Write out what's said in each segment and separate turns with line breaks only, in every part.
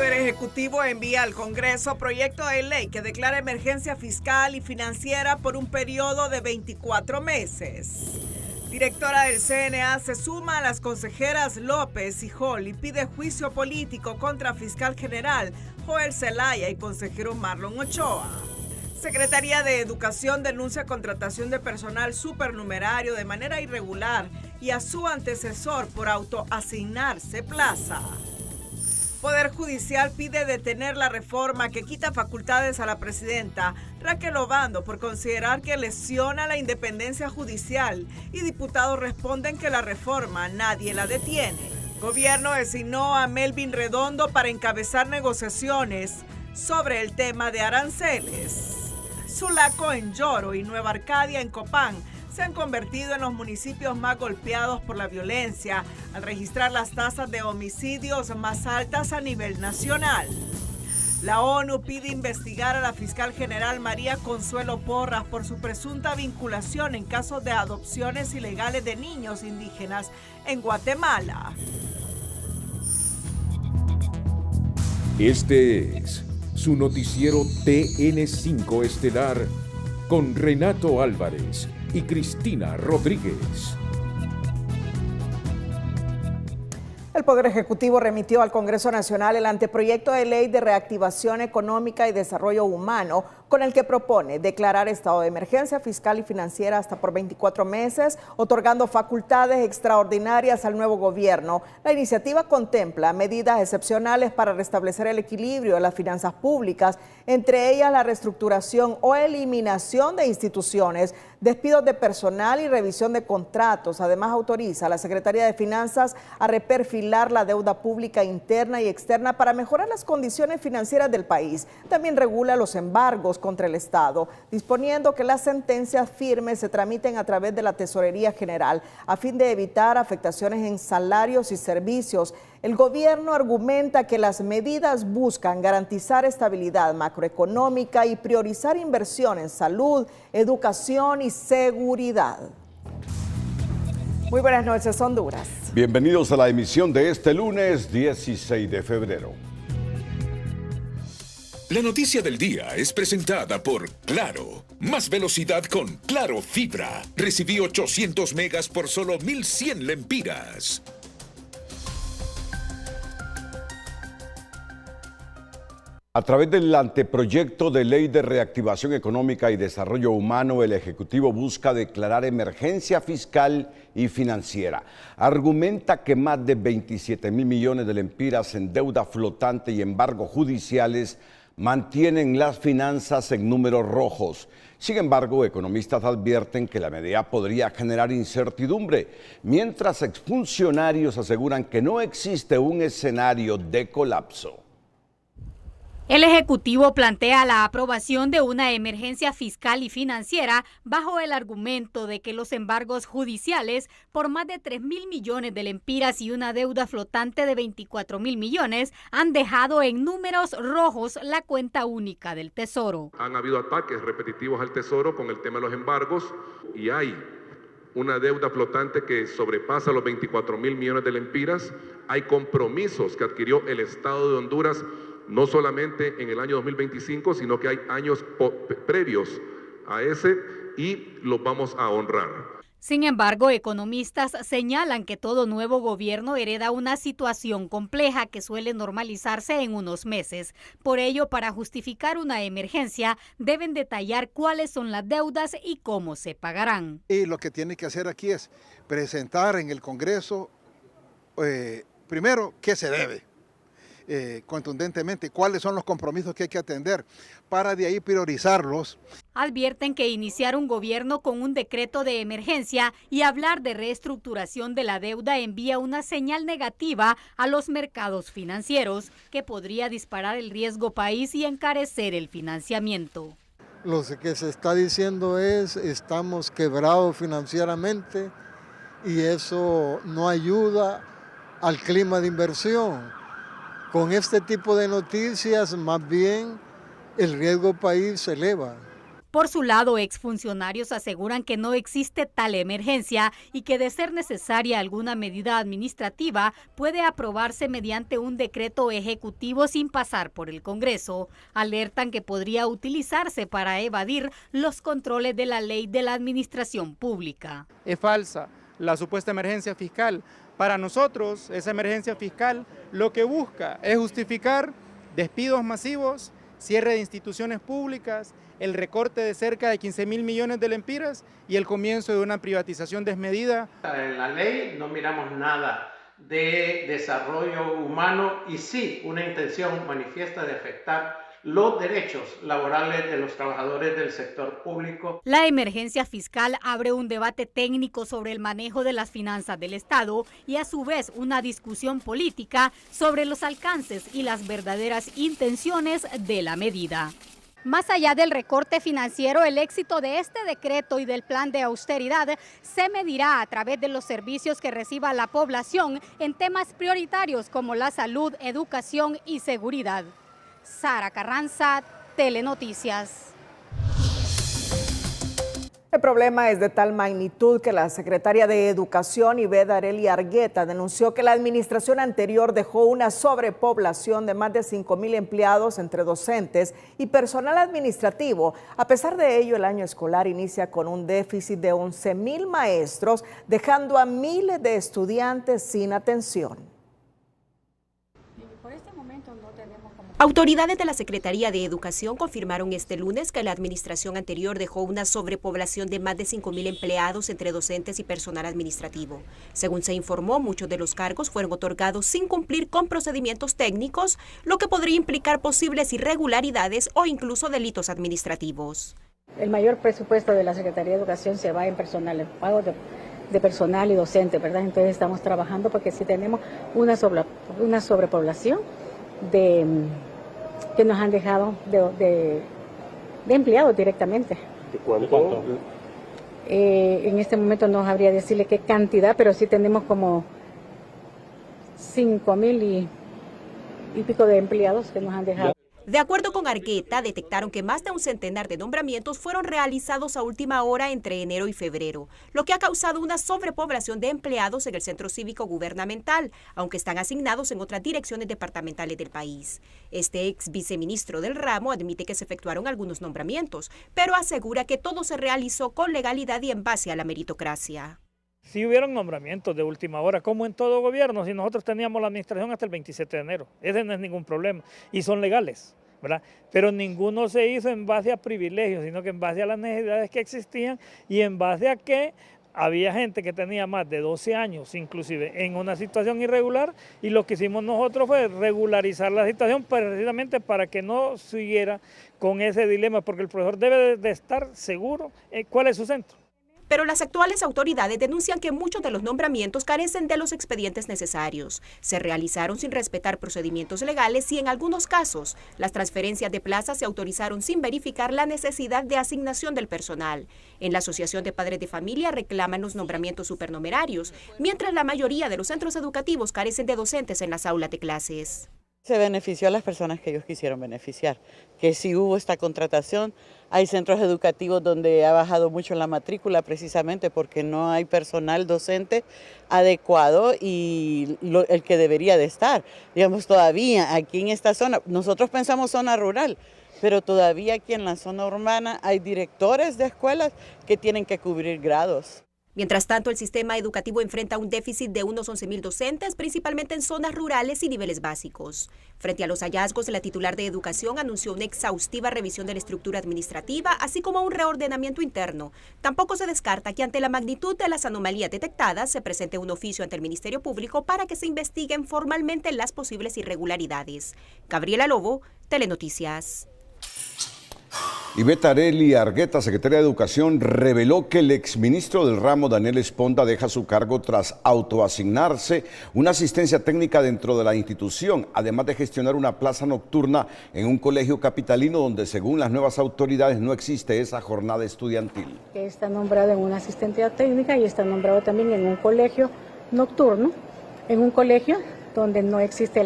Poder Ejecutivo envía al Congreso proyecto de ley que declara emergencia fiscal y financiera por un periodo de 24 meses. Directora del CNA se suma a las consejeras López y Hall y pide juicio político contra fiscal general Joel Zelaya y consejero Marlon Ochoa. Secretaría de Educación denuncia contratación de personal supernumerario de manera irregular y a su antecesor por autoasignarse plaza. Poder Judicial pide detener la reforma que quita facultades a la presidenta Raquel Obando por considerar que lesiona la independencia judicial y diputados responden que la reforma nadie la detiene. Gobierno designó a Melvin Redondo para encabezar negociaciones sobre el tema de aranceles. Sulaco en Lloro y Nueva Arcadia en Copán se han convertido en los municipios más golpeados por la violencia al registrar las tasas de homicidios más altas a nivel nacional. La ONU pide investigar a la fiscal general María Consuelo Porras por su presunta vinculación en casos de adopciones ilegales de niños indígenas en Guatemala.
Este es su noticiero TN5 Estelar con Renato Álvarez y Cristina Rodríguez.
El Poder Ejecutivo remitió al Congreso Nacional el anteproyecto de ley de reactivación económica y desarrollo humano, con el que propone declarar estado de emergencia fiscal y financiera hasta por 24 meses, otorgando facultades extraordinarias al nuevo gobierno. La iniciativa contempla medidas excepcionales para restablecer el equilibrio de las finanzas públicas, entre ellas la reestructuración o eliminación de instituciones, despidos de personal y revisión de contratos. Además, autoriza a la Secretaría de Finanzas a reperfilar la deuda pública interna y externa para mejorar las condiciones financieras del país. También regula los embargos contra el Estado, disponiendo que las sentencias firmes se tramiten a través de la Tesorería General a fin de evitar afectaciones en salarios y servicios. El gobierno argumenta que las medidas buscan garantizar estabilidad macroeconómica y priorizar inversión en salud, educación y seguridad. Muy buenas noches, Honduras.
Bienvenidos a la emisión de este lunes 16 de febrero.
La noticia del día es presentada por Claro. Más velocidad con Claro Fibra. Recibí 800 megas por solo 1,100 lempiras.
A través del anteproyecto de ley de reactivación económica y desarrollo humano, el Ejecutivo busca declarar emergencia fiscal y financiera. Argumenta que más de 27,000 millones de lempiras en deuda flotante y embargos judiciales mantienen las finanzas en números rojos. Sin embargo, economistas advierten que la medida podría generar incertidumbre, mientras exfuncionarios aseguran que no existe un escenario de colapso.
El Ejecutivo plantea la aprobación de una emergencia fiscal y financiera bajo el argumento de que los embargos judiciales por más de 3,000 millones de lempiras y una deuda flotante de 24,000 millones han dejado en números rojos la cuenta única del Tesoro.
Han habido ataques repetitivos al Tesoro con el tema de los embargos y hay una deuda flotante que sobrepasa los 24,000 millones de lempiras. Hay compromisos que adquirió el Estado de Honduras no solamente en el año 2025, sino que hay años previos a ese y los vamos a honrar.
Sin embargo, economistas señalan que todo nuevo gobierno hereda una situación compleja que suele normalizarse en unos meses. Por ello, para justificar una emergencia, deben detallar cuáles son las deudas y cómo se pagarán.
Y lo que tiene que hacer aquí es presentar en el Congreso, primero, qué se debe. Contundentemente, cuáles son los compromisos que hay que atender para de ahí priorizarlos.
Advierten que iniciar un gobierno con un decreto de emergencia y hablar de reestructuración de la deuda envía una señal negativa a los mercados financieros que podría disparar el riesgo país y encarecer el financiamiento.
Lo que se está diciendo es estamos quebrados financieramente y eso no ayuda al clima de inversión. Con este tipo de noticias, más bien, el riesgo país se eleva.
Por su lado, exfuncionarios aseguran que no existe tal emergencia y que de ser necesaria alguna medida administrativa puede aprobarse mediante un decreto ejecutivo sin pasar por el Congreso. Alertan que podría utilizarse para evadir los controles de la ley de la administración pública.
Es falsa la supuesta emergencia fiscal. Para nosotros, esa emergencia fiscal lo que busca es justificar despidos masivos, cierre de instituciones públicas, el recorte de cerca de 15.000 millones de lempiras y el comienzo de una privatización desmedida.
En la ley no miramos nada de desarrollo humano y sí una intención manifiesta de afectar los derechos laborales de los trabajadores del sector público.
La emergencia fiscal abre un debate técnico sobre el manejo de las finanzas del Estado y a su vez una discusión política sobre los alcances y las verdaderas intenciones de la medida. Más allá del recorte financiero, el éxito de este decreto y del plan de austeridad se medirá a través de los servicios que reciba la población en temas prioritarios como la salud, educación y seguridad. Sara Carranza, Telenoticias.
El problema es de tal magnitud que la secretaria de Educación, Ivette Arely Argueta, denunció que la administración anterior dejó una sobrepoblación de más de 5,000 empleados entre docentes y personal administrativo. A pesar de ello, el año escolar inicia con un déficit de 11,000 maestros, dejando a miles de estudiantes sin atención.
Autoridades de la Secretaría de Educación confirmaron este lunes que la administración anterior dejó una sobrepoblación de más de 5,000 empleados entre docentes y personal administrativo. Según se informó, muchos de los cargos fueron otorgados sin cumplir con procedimientos técnicos, lo que podría implicar posibles irregularidades o incluso delitos administrativos.
El mayor presupuesto de la Secretaría de Educación se va en personal, en pago de personal y docente, ¿verdad? Entonces estamos trabajando porque sí tenemos una sobrepoblación que nos han dejado de empleados directamente.
¿De cuánto?
En este momento no sabría decirle qué cantidad, pero sí tenemos como 5,000 y pico de empleados que nos han dejado.
De acuerdo con Argueta, detectaron que más de un centenar de nombramientos fueron realizados a última hora entre enero y febrero, lo que ha causado una sobrepoblación de empleados en el centro cívico gubernamental, aunque están asignados en otras direcciones departamentales del país. Este ex viceministro del ramo admite que se efectuaron algunos nombramientos, pero asegura que todo se realizó con legalidad y en base a la meritocracia.
Sí hubieron nombramientos de última hora, como en todo gobierno, si nosotros teníamos la administración hasta el 27 de enero, ese no es ningún problema, y son legales, ¿verdad? Pero ninguno se hizo en base a privilegios, sino que en base a las necesidades que existían y en base a que había gente que tenía más de 12 años, inclusive, en una situación irregular, y lo que hicimos nosotros fue regularizar la situación precisamente para que no siguiera con ese dilema, porque el profesor debe de estar seguro cuál es su centro.
Pero las actuales autoridades denuncian que muchos de los nombramientos carecen de los expedientes necesarios. Se realizaron sin respetar procedimientos legales y en algunos casos las transferencias de plazas se autorizaron sin verificar la necesidad de asignación del personal. En la Asociación de Padres de Familia reclaman los nombramientos supernumerarios, mientras la mayoría de los centros educativos carecen de docentes en las aulas de clases.
Se benefició a las personas que ellos quisieron beneficiar, que si hubo esta contratación, hay centros educativos donde ha bajado mucho la matrícula precisamente porque no hay personal docente adecuado y el que debería de estar. Digamos, todavía aquí en esta zona, nosotros pensamos zona rural, pero todavía aquí en la zona urbana hay directores de escuelas que tienen que cubrir grados.
Mientras tanto, el sistema educativo enfrenta un déficit de unos 11,000 docentes, principalmente en zonas rurales y niveles básicos. Frente a los hallazgos, la titular de Educación anunció una exhaustiva revisión de la estructura administrativa, así como un reordenamiento interno. Tampoco se descarta que ante la magnitud de las anomalías detectadas se presente un oficio ante el Ministerio Público para que se investiguen formalmente las posibles irregularidades. Gabriela Lobo, Telenoticias.
Ivette Arely Argueta, secretaria de Educación, reveló que el exministro del ramo, Daniel Esponda, deja su cargo tras autoasignarse una asistencia técnica dentro de la institución, además de gestionar una plaza nocturna en un colegio capitalino donde, según las nuevas autoridades, no existe esa jornada estudiantil.
Está nombrado en una asistencia técnica y está nombrado también en un colegio nocturno, en un colegio donde no existe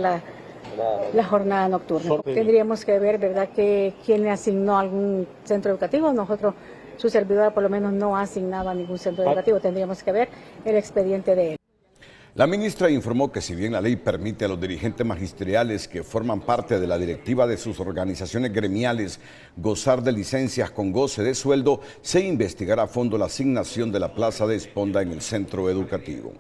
la jornada nocturna. Tendríamos que ver, ¿verdad?, que quién le asignó algún centro educativo. Nosotros, su servidora por lo menos no ha asignado a ningún centro educativo. Tendríamos que ver el expediente de él.
La ministra informó que si bien la ley permite a los dirigentes magisteriales que forman parte de la directiva de sus organizaciones gremiales gozar de licencias con goce de sueldo, se investigará a fondo la asignación de la plaza de Esponda en el centro educativo.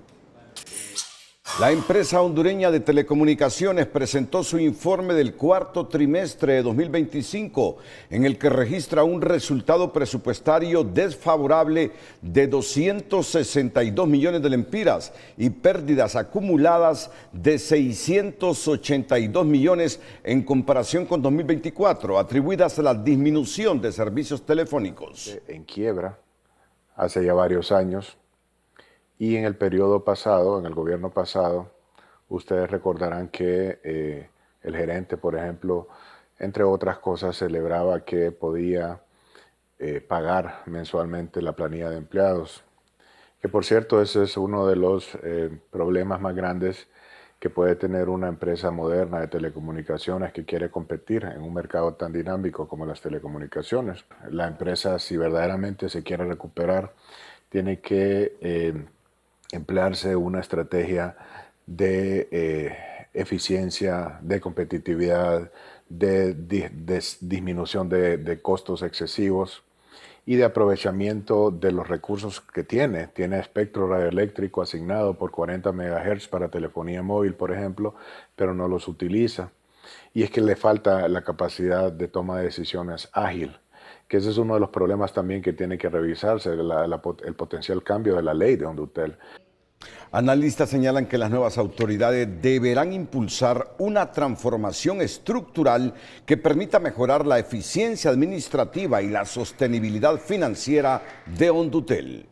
La empresa hondureña de telecomunicaciones presentó su informe del cuarto trimestre de 2025, en el que registra un resultado presupuestario desfavorable de 262 millones de lempiras y pérdidas acumuladas de 682 millones en comparación con 2024, atribuidas a la disminución de servicios telefónicos.
En quiebra hace ya varios años. Y en el periodo pasado, en el gobierno pasado, ustedes recordarán que el gerente, por ejemplo, entre otras cosas, celebraba que podía pagar mensualmente la planilla de empleados. Que por cierto, ese es uno de los problemas más grandes que puede tener una empresa moderna de telecomunicaciones que quiere competir en un mercado tan dinámico como las telecomunicaciones. La empresa, si verdaderamente se quiere recuperar, tiene que emplearse una estrategia de eficiencia, de competitividad, de disminución de costos excesivos y de aprovechamiento de los recursos que tiene. Tiene espectro radioeléctrico asignado por 40 MHz para telefonía móvil, por ejemplo, pero no los utiliza. Y es que le falta la capacidad de toma de decisiones ágil, que ese es uno de los problemas también que tiene que revisarse, el potencial cambio de la ley de Hondutel.
Analistas señalan que las nuevas autoridades deberán impulsar una transformación estructural que permita mejorar la eficiencia administrativa y la sostenibilidad financiera de Hondutel.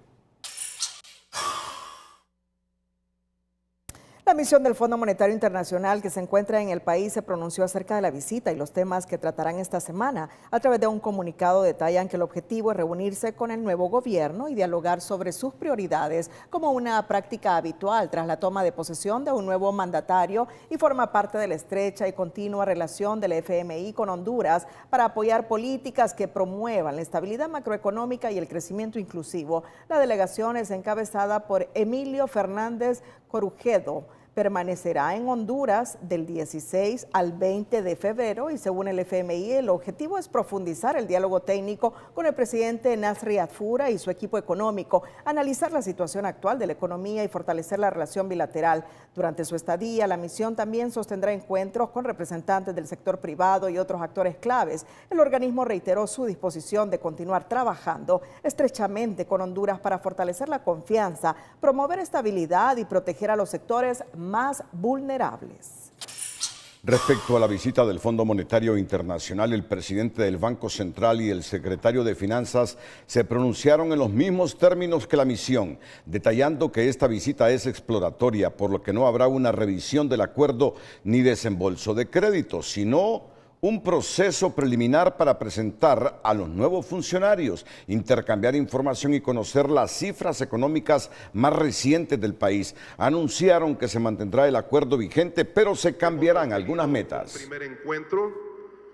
La misión del Fondo Monetario Internacional que se encuentra en el país se pronunció acerca de la visita y los temas que tratarán esta semana. A través de un comunicado detallan que el objetivo es reunirse con el nuevo gobierno y dialogar sobre sus prioridades como una práctica habitual tras la toma de posesión de un nuevo mandatario y forma parte de la estrecha y continua relación del FMI con Honduras para apoyar políticas que promuevan la estabilidad macroeconómica y el crecimiento inclusivo. La delegación es encabezada por Emilio Fernández Corujedo. Permanecerá en Honduras del 16 al 20 de febrero y según el FMI el objetivo es profundizar el diálogo técnico con el presidente Nasri Adfura y su equipo económico, analizar la situación actual de la economía y fortalecer la relación bilateral. Durante su estadía, la misión también sostendrá encuentros con representantes del sector privado y otros actores claves. El organismo reiteró su disposición de continuar trabajando estrechamente con Honduras para fortalecer la confianza, promover estabilidad y proteger a los sectores más vulnerables.
Respecto a la visita del Fondo Monetario Internacional, el presidente del Banco Central y el secretario de Finanzas se pronunciaron en los mismos términos que la misión, detallando que esta visita es exploratoria, por lo que no habrá una revisión del acuerdo ni desembolso de crédito, sino un proceso preliminar para presentar a los nuevos funcionarios, intercambiar información y conocer las cifras económicas más recientes del país. Anunciaron que se mantendrá el acuerdo vigente, pero se cambiarán algunas metas.
Primer encuentro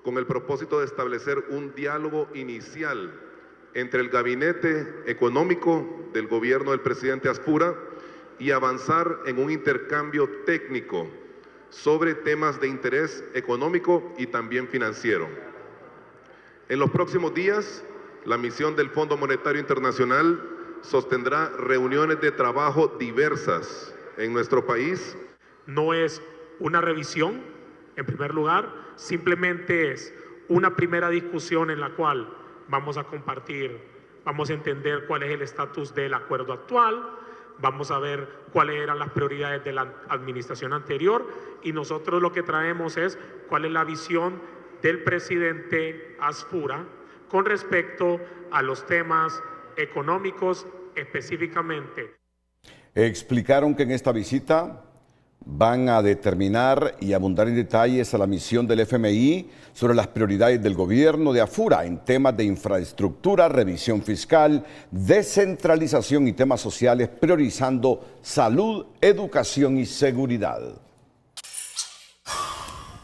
con el propósito de establecer un diálogo inicial entre el gabinete económico del gobierno del presidente Adfura y avanzar en un intercambio técnico sobre temas de interés económico y también financiero. En los próximos días, la misión del Fondo Monetario Internacional sostendrá reuniones de trabajo diversas en nuestro país.
No es una revisión, en primer lugar, simplemente es una primera discusión en la cual vamos a compartir, vamos a entender cuál es el estatus del acuerdo actual, vamos a ver cuáles eran las prioridades de la administración anterior y nosotros lo que traemos es cuál es la visión del presidente Adfura con respecto a los temas económicos específicamente.
Explicaron que en esta visita van a determinar y abundar en detalles a la misión del FMI sobre las prioridades del gobierno de Adfura en temas de infraestructura, revisión fiscal, descentralización y temas sociales, priorizando salud, educación y seguridad.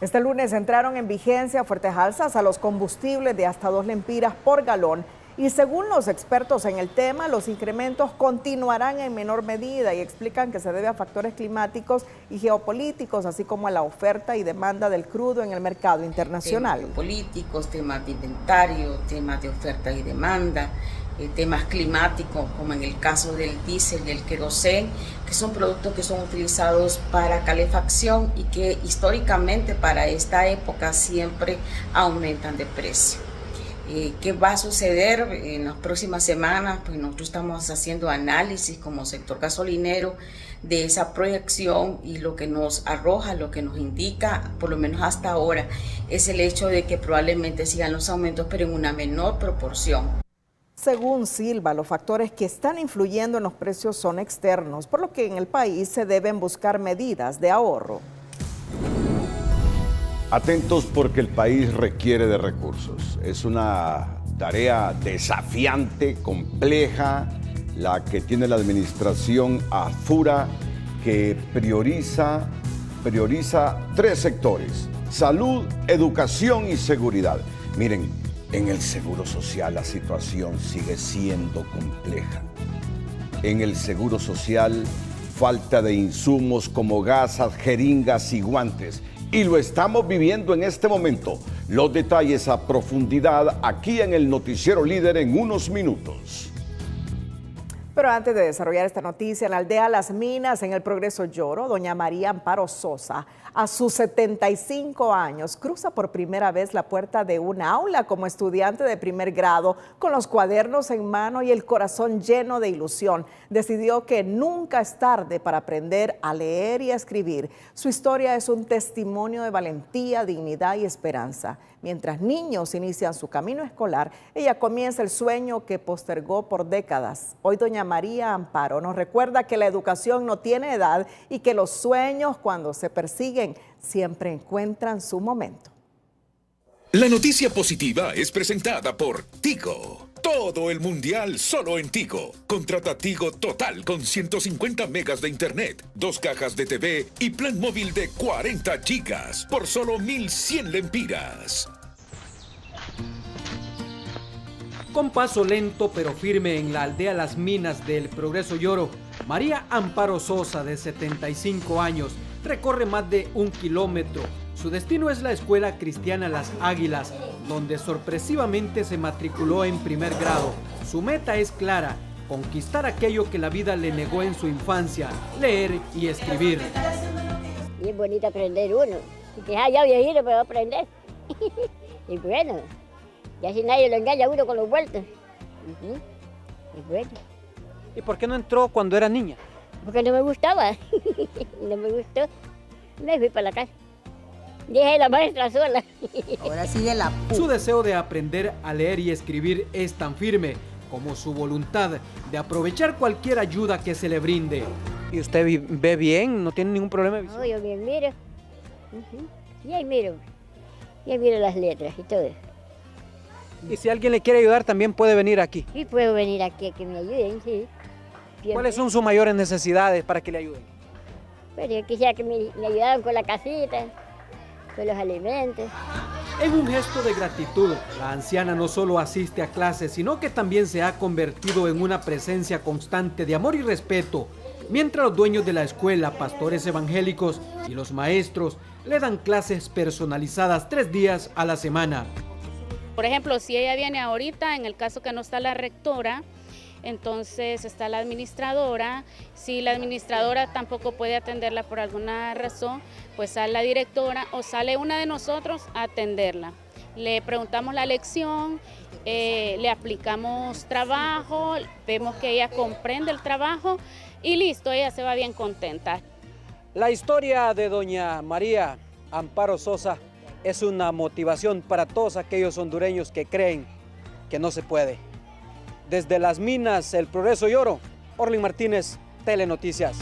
Este lunes entraron en vigencia fuertes alzas a los combustibles de hasta 2 lempiras por galón. Y según los expertos en el tema, los incrementos continuarán en menor medida y explican que se debe a factores climáticos y geopolíticos, así como a la oferta y demanda del crudo en el mercado internacional.
Temas políticos, temas de inventario, temas de oferta y demanda, temas climáticos, como en el caso del diésel y el querosén, que son productos que son utilizados para calefacción y que históricamente para esta época siempre aumentan de precio. ¿Qué va a suceder en las próximas semanas? Pues nosotros estamos haciendo análisis como sector gasolinero de esa proyección, y lo que nos arroja, lo que nos indica, por lo menos hasta ahora, es el hecho de que probablemente sigan los aumentos, pero en una menor proporción.
Según Silva, los factores que están influyendo en los precios son externos, por lo que en el país se deben buscar medidas de ahorro.
Atentos porque el país requiere de recursos. Es una tarea desafiante, compleja, la que tiene la administración AFURA, que prioriza 3 sectores: salud, educación y seguridad. Miren, en el Seguro Social la situación sigue siendo compleja. En el Seguro Social, falta de insumos como gasas, jeringas y guantes. Y lo estamos viviendo en este momento. Los detalles a profundidad aquí en el Noticiero Líder en unos minutos.
Pero antes de desarrollar esta noticia, en la aldea Las Minas, en el Progreso Lloro, doña María Amparo Sosa, a sus 75 años, cruza por primera vez la puerta de un aula como estudiante de primer grado, con los cuadernos en mano y el corazón lleno de ilusión. Decidió que nunca es tarde para aprender a leer y a escribir. Su historia es un testimonio de valentía, dignidad y esperanza. Mientras niños inician su camino escolar, ella comienza el sueño que postergó por décadas. Hoy doña María Amparo nos recuerda que la educación no tiene edad y que los sueños, cuando se persiguen, siempre encuentran su momento.
La noticia positiva es presentada por Tigo. Todo el mundial solo en Tigo. Contrata Tigo Total con 150 megas de internet, 2 cajas de TV y plan móvil de 40 gigas por solo 1,100 lempiras.
Con paso lento pero firme en la aldea Las Minas del Progreso Lloro, María Amparo Sosa, de 75 años, recorre más de 1 kilómetro. Su destino es la Escuela Cristiana Las Águilas, donde sorpresivamente se matriculó en primer grado. Su meta es clara: conquistar aquello que la vida le negó en su infancia, leer y escribir.
Y es bonito aprender uno, que ya viejito pero va a aprender. Y bueno, ya si nadie lo engaña a uno con los vueltos. Y bueno.
¿Y por qué no entró cuando era niña?
Porque no me gustaba, no me gustó, me fui para la casa. Dejé la maestra sola.
Ahora sí de la... Su deseo de aprender a leer y escribir es tan firme como su voluntad de aprovechar cualquier ayuda que se le brinde. ¿Y usted ve bien? ¿No tiene ningún problema de visión?
No, yo bien miro. Y ahí miro las letras y todo.
Y si alguien le quiere ayudar, también puede venir aquí.
Sí, puedo venir aquí a que me ayuden, sí.
¿Cuáles son sus mayores necesidades para que le ayuden?
Bueno, yo quisiera que me ayudaran con la casita, con los alimentos.
En un gesto de gratitud, la anciana no solo asiste a clases, sino que también se ha convertido en una presencia constante de amor y respeto, mientras los dueños de la escuela, pastores evangélicos y los maestros le dan clases personalizadas 3 días a la semana.
Por ejemplo, si ella viene ahorita, en el caso que no está la rectora, entonces está la administradora. Si la administradora tampoco puede atenderla por alguna razón, pues sale la directora o sale una de nosotros a atenderla. Le preguntamos la lección, le aplicamos trabajo, vemos que ella comprende el trabajo y listo, ella se va bien contenta.
La historia de doña María Amparo Sosa es una motivación para todos aquellos hondureños que creen que no se puede. Desde Las Minas, el Progreso Lloro, Orlin Martínez, Telenoticias.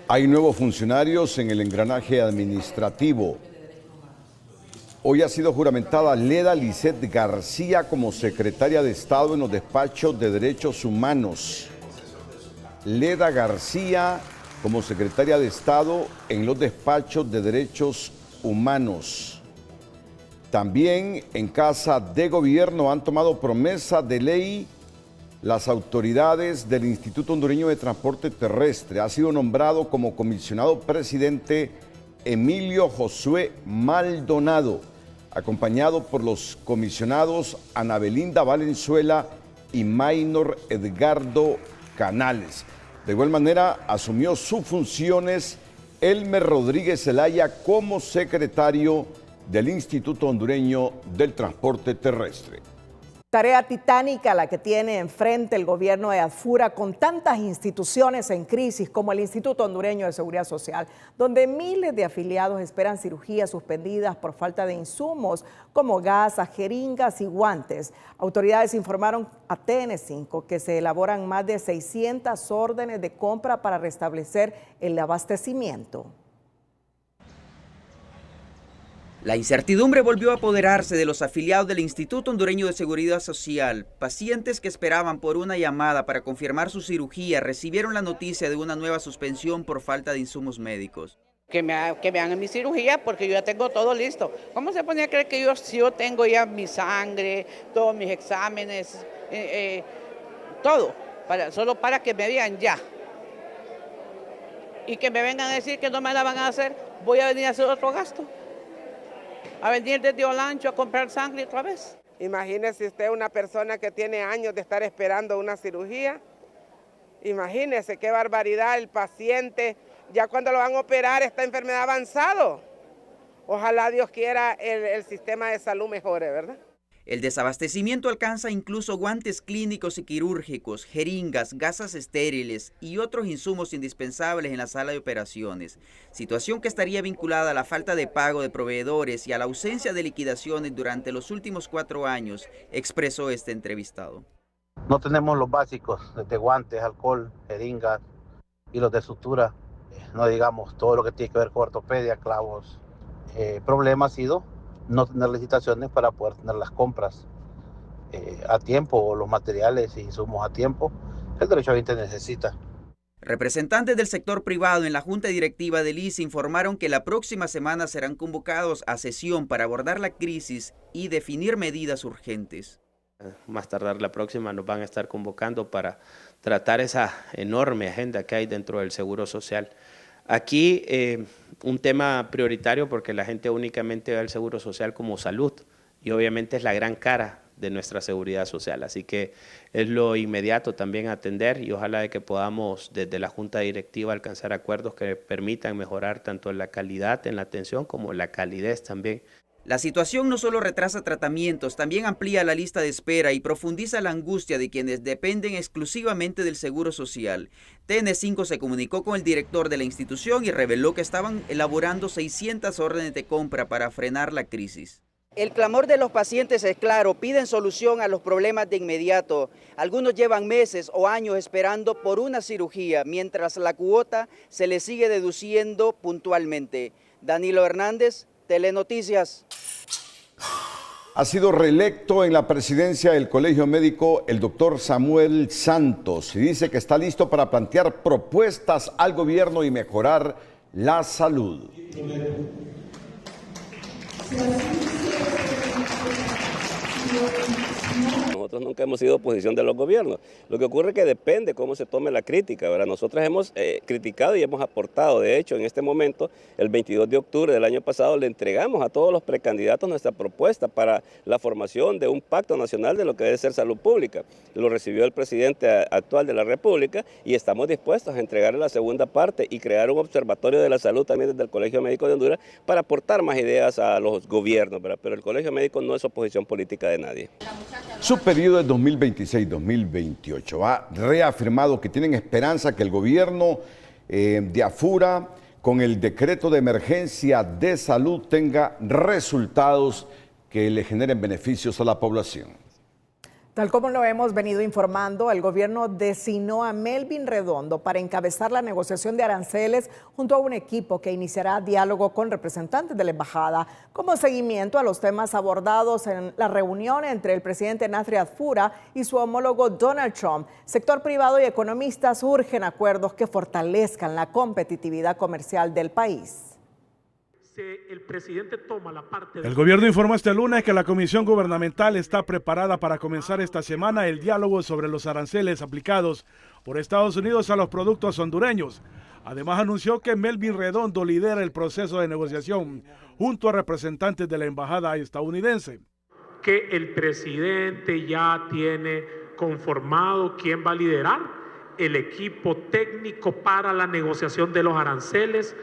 Hay nuevos funcionarios en el engranaje administrativo. Hoy ha sido juramentada Leda Lisset García como secretaria de Estado en los despachos de Derechos Humanos. Leda García como secretaria de Estado en los despachos de derechos humanos. También en Casa de Gobierno han tomado promesa de ley las autoridades del Instituto Hondureño de Transporte Terrestre. Ha sido nombrado como comisionado presidente Emilio Josué Maldonado, acompañado por los comisionados Ana Belinda Valenzuela y Maynor Edgardo Canales. De igual manera, asumió sus funciones Elmer Rodríguez Zelaya como secretario del Instituto Hondureño del Transporte Terrestre.
Tarea titánica la que tiene enfrente el gobierno de ADFURA con tantas instituciones en crisis como el Instituto Hondureño de Seguridad Social, donde miles de afiliados esperan cirugías suspendidas por falta de insumos como gasas, jeringas y guantes. Autoridades informaron a TN5 que se elaboran más de 600 órdenes de compra para restablecer el abastecimiento.
La incertidumbre volvió a apoderarse de los afiliados del Instituto Hondureño de Seguridad Social. Pacientes que esperaban por una llamada para confirmar su cirugía recibieron la noticia de una nueva suspensión por falta de insumos médicos.
Que me hagan mi cirugía porque yo ya tengo todo listo. ¿Cómo se ponía a creer que yo tengo ya mi sangre, todos mis exámenes, todo, solo para que me digan ya? Y que me vengan a decir que no me la van a hacer, voy a venir a hacer otro gasto. A venir desde Olancho a comprar sangre otra vez.
Imagínese usted una persona que tiene años de estar esperando una cirugía. Imagínese qué barbaridad, el paciente, ya cuando lo van a operar, esta enfermedad avanzado. Ojalá Dios quiera el sistema de salud mejore, ¿verdad?
El desabastecimiento alcanza incluso guantes clínicos y quirúrgicos, jeringas, gasas estériles y otros insumos indispensables en la sala de operaciones, situación que estaría vinculada a la falta de pago de proveedores y a la ausencia de liquidaciones durante los últimos 4 años, expresó este entrevistado.
No tenemos los básicos, desde guantes, alcohol, jeringas y los de sutura, no digamos todo lo que tiene que ver con ortopedia, clavos. Problema ha sido no tener licitaciones para poder tener las compras a tiempo o los materiales e insumos a tiempo. El derechohabiente necesita.
Representantes del sector privado en la Junta Directiva del ICE informaron que la próxima semana serán convocados a sesión para abordar la crisis y definir medidas urgentes.
Más tardar la próxima nos van a estar convocando para tratar esa enorme agenda que hay dentro del Seguro Social. Aquí un tema prioritario porque la gente únicamente ve el Seguro Social como salud y obviamente es la gran cara de nuestra seguridad social. Así que es lo inmediato también a atender y ojalá de que podamos desde la Junta Directiva alcanzar acuerdos que permitan mejorar tanto la calidad en la atención como la calidez también.
La situación no solo retrasa tratamientos, también amplía la lista de espera y profundiza la angustia de quienes dependen exclusivamente del Seguro Social. TN5 se comunicó con el director de la institución y reveló que estaban elaborando 600 órdenes de compra para frenar la crisis.
El clamor de los pacientes es claro, piden solución a los problemas de inmediato. Algunos llevan meses o años esperando por una cirugía, mientras la cuota se les sigue deduciendo puntualmente. Danilo Hernández, Telenoticias.
Ha sido reelecto en la presidencia del Colegio Médico el doctor Samuel Santos y dice que está listo para plantear propuestas al gobierno y mejorar la salud.
Nosotros nunca hemos sido oposición de los gobiernos. Lo que ocurre es que depende cómo se tome la crítica, ¿verdad? Nosotros hemos criticado y hemos aportado. De hecho, en este momento, el 22 de octubre del año pasado, le entregamos a todos los precandidatos nuestra propuesta para la formación de un pacto nacional de lo que debe ser salud pública. Lo recibió el presidente actual de la República y estamos dispuestos a entregarle la segunda parte y crear un observatorio de la salud también desde el Colegio Médico de Honduras para aportar más ideas a los gobiernos, ¿verdad? Pero el Colegio Médico no es oposición política de nadie.
Su periodo de 2026-2028 ha reafirmado que tienen esperanza que el gobierno de ADFURA, con el decreto de emergencia de salud, tenga resultados que le generen beneficios a la población.
Tal como lo hemos venido informando, el gobierno designó a Melvin Redondo para encabezar la negociación de aranceles junto a un equipo que iniciará diálogo con representantes de la embajada como seguimiento a los temas abordados en la reunión entre el presidente Nasri Adfura y su homólogo Donald Trump. Sector privado y economistas urgen acuerdos que fortalezcan la competitividad comercial del país.
El presidente toma la parte
El gobierno informó este lunes que la comisión gubernamental está preparada para comenzar esta semana el diálogo sobre los aranceles aplicados por Estados Unidos a los productos hondureños. Además anunció que Melvin Redondo lidera el proceso de negociación junto a representantes de la embajada estadounidense.
Que el presidente ya tiene conformado quién va a liderar el equipo técnico para la negociación de los aranceles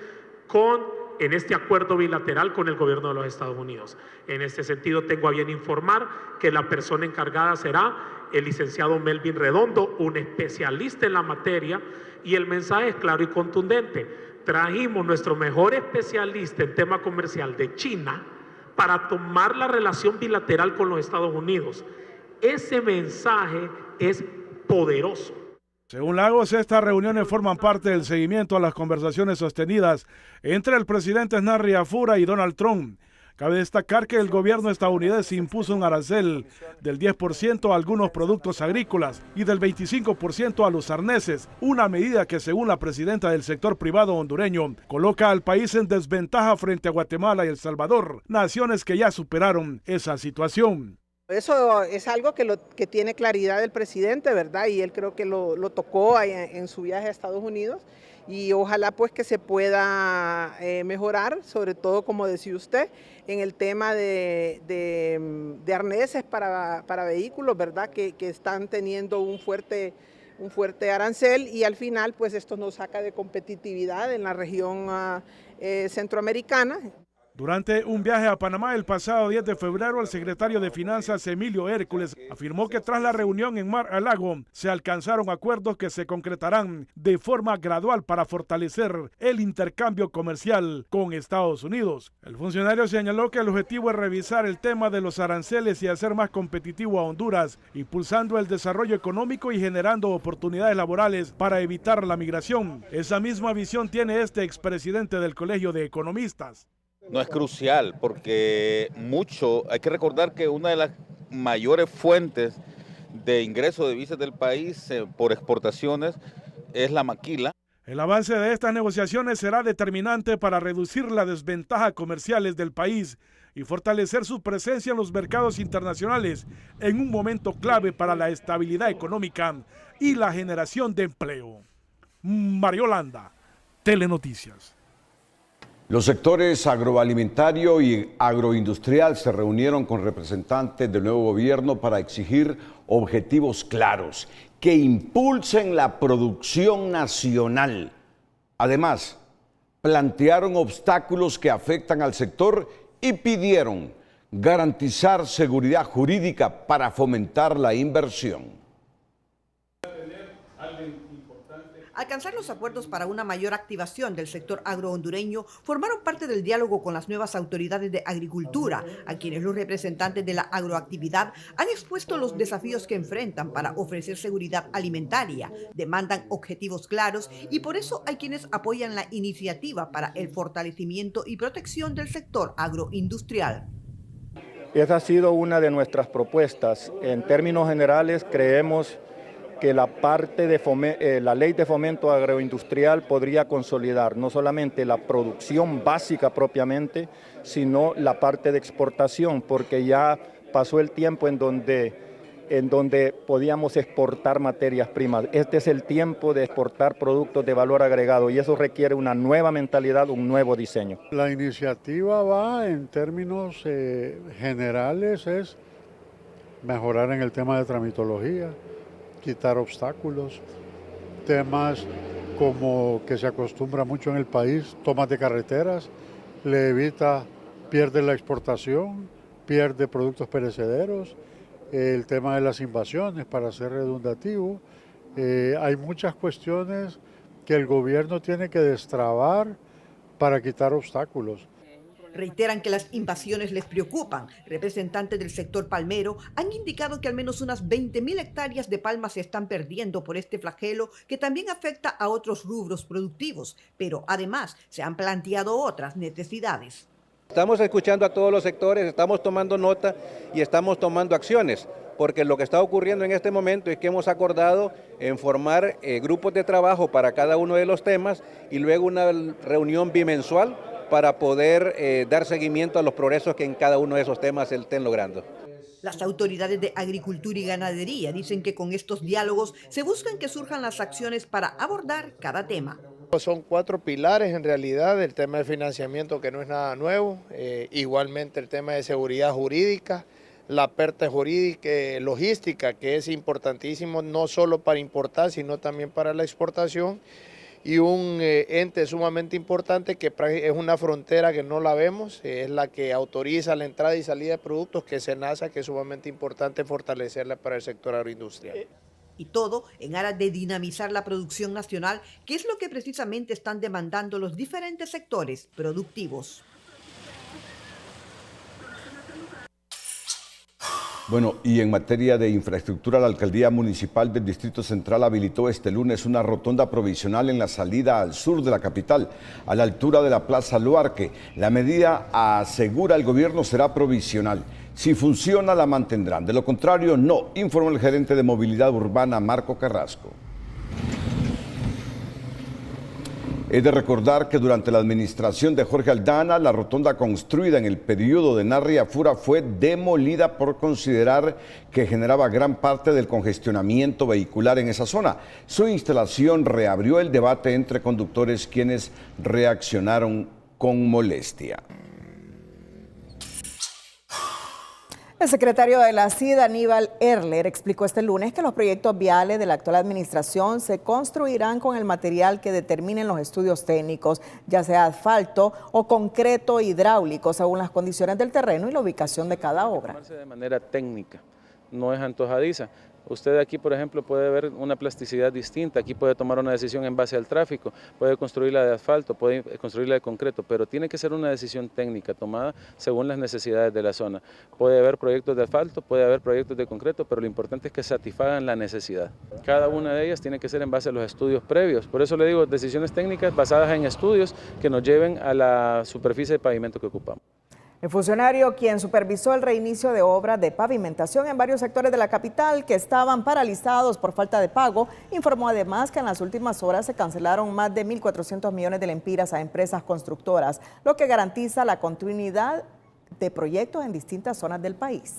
en este acuerdo bilateral con el gobierno de los Estados Unidos. En este sentido, tengo a bien informar que la persona encargada será el licenciado Melvin Redondo, un especialista en la materia, y el mensaje es claro y contundente. Trajimos nuestro mejor especialista en tema comercial de China para tomar la relación bilateral con los Estados Unidos. Ese mensaje es poderoso.
Según Lagos, estas reuniones forman parte del seguimiento a las conversaciones sostenidas entre el presidente Nasri Adfura y Donald Trump. Cabe destacar que el gobierno estadounidense impuso un arancel del 10% a algunos productos agrícolas y del 25% a los arneses, una medida que, según la presidenta del sector privado hondureño, coloca al país en desventaja frente a Guatemala y El Salvador, naciones que ya superaron esa situación.
Eso es algo que tiene claridad el presidente, ¿verdad? Y él creo que lo tocó en su viaje a Estados Unidos y ojalá pues que se pueda mejorar, sobre todo como decía usted, en el tema de arneses para vehículos, ¿verdad? Que están teniendo un fuerte arancel y al final pues esto nos saca de competitividad en la región centroamericana.
Durante un viaje a Panamá el pasado 10 de febrero, el secretario de Finanzas, Emilio Hércules, afirmó que tras la reunión en Mar-a-Lago se alcanzaron acuerdos que se concretarán de forma gradual para fortalecer el intercambio comercial con Estados Unidos. El funcionario señaló que el objetivo es revisar el tema de los aranceles y hacer más competitivo a Honduras, impulsando el desarrollo económico y generando oportunidades laborales para evitar la migración. Esa misma visión tiene este expresidente del Colegio de Economistas.
No es crucial porque hay que recordar que una de las mayores fuentes de ingresos de divisas del país por exportaciones es la maquila.
El avance de estas negociaciones será determinante para reducir la desventaja comerciales del país y fortalecer su presencia en los mercados internacionales en un momento clave para la estabilidad económica y la generación de empleo. Mariolanda, Telenoticias.
Los sectores agroalimentario y agroindustrial se reunieron con representantes del nuevo gobierno para exigir objetivos claros que impulsen la producción nacional. Además, plantearon obstáculos que afectan al sector y pidieron garantizar seguridad jurídica para fomentar la inversión.
Alcanzar los acuerdos para una mayor activación del sector agrohondureño formaron parte del diálogo con las nuevas autoridades de agricultura, a quienes los representantes de la agroactividad han expuesto los desafíos que enfrentan para ofrecer seguridad alimentaria, demandan objetivos claros y por eso hay quienes apoyan la iniciativa para el fortalecimiento y protección del sector agroindustrial.
Esa ha sido una de nuestras propuestas. En términos generales, creemos que la ley de fomento agroindustrial podría consolidar no solamente la producción básica propiamente, sino la parte de exportación, porque ya pasó el tiempo en donde podíamos exportar materias primas. Este es el tiempo de exportar productos de valor agregado y eso requiere una nueva mentalidad, un nuevo diseño.
La iniciativa va en términos generales, es mejorar en el tema de tramitología, quitar obstáculos, temas como que se acostumbra mucho en el país, tomas de carreteras, pierde la exportación, pierde productos perecederos, el tema de las invasiones, para ser redundativo. Hay muchas cuestiones que el gobierno tiene que destrabar para quitar obstáculos.
Reiteran que las invasiones les preocupan. Representantes del sector palmero han indicado que al menos unas 20.000 hectáreas de palma se están perdiendo por este flagelo que también afecta a otros rubros productivos, pero además se han planteado otras necesidades.
Estamos escuchando a todos los sectores, estamos tomando nota y estamos tomando acciones, porque lo que está ocurriendo en este momento es que hemos acordado en formar grupos de trabajo para cada uno de los temas y luego una reunión bimensual para poder dar seguimiento a los progresos que en cada uno de esos temas se estén logrando.
Las autoridades de agricultura y ganadería dicen que con estos diálogos se buscan que surjan las acciones para abordar cada tema.
Son 4 pilares en realidad, el tema de financiamiento que no es nada nuevo, igualmente el tema de seguridad jurídica, la parte jurídica, logística, que es importantísimo no solo para importar sino también para la exportación, y un ente sumamente importante que es una frontera que no la vemos, es la que autoriza la entrada y salida de productos, que es SENASA, que es sumamente importante fortalecerla para el sector agroindustrial.
Y todo en aras de dinamizar la producción nacional, que es lo que precisamente están demandando los diferentes sectores productivos.
Bueno, y en materia de infraestructura, la Alcaldía Municipal del Distrito Central habilitó este lunes una rotonda provisional en la salida al sur de la capital, a la altura de la Plaza Luarque. La medida, asegura el gobierno, será provisional. Si funciona, la mantendrán. De lo contrario, no, informó el gerente de Movilidad Urbana, Marco Carrasco. Es de recordar que durante la administración de Jorge Aldana, la rotonda construida en el periodo de Narri Afura fue demolida por considerar que generaba gran parte del congestionamiento vehicular en esa zona. Su instalación reabrió el debate entre conductores, quienes reaccionaron con molestia.
El secretario de la CID, Aníbal Erler, explicó este lunes que los proyectos viales de la actual administración se construirán con el material que determinen los estudios técnicos, ya sea asfalto o concreto hidráulico, según las condiciones del terreno y la ubicación de cada obra.
De manera técnica, no es antojadiza. Usted aquí, por ejemplo, puede ver una plasticidad distinta, aquí puede tomar una decisión en base al tráfico, puede construirla de asfalto, puede construirla de concreto, pero tiene que ser una decisión técnica tomada según las necesidades de la zona. Puede haber proyectos de asfalto, puede haber proyectos de concreto, pero lo importante es que satisfagan la necesidad. Cada una de ellas tiene que ser en base a los estudios previos, por eso le digo, decisiones técnicas basadas en estudios que nos lleven a la superficie de pavimento que ocupamos.
El funcionario, quien supervisó el reinicio de obras de pavimentación en varios sectores de la capital que estaban paralizados por falta de pago, informó además que en las últimas horas se cancelaron más de 1.400 millones de lempiras a empresas constructoras, lo que garantiza la continuidad de proyectos en distintas zonas del país.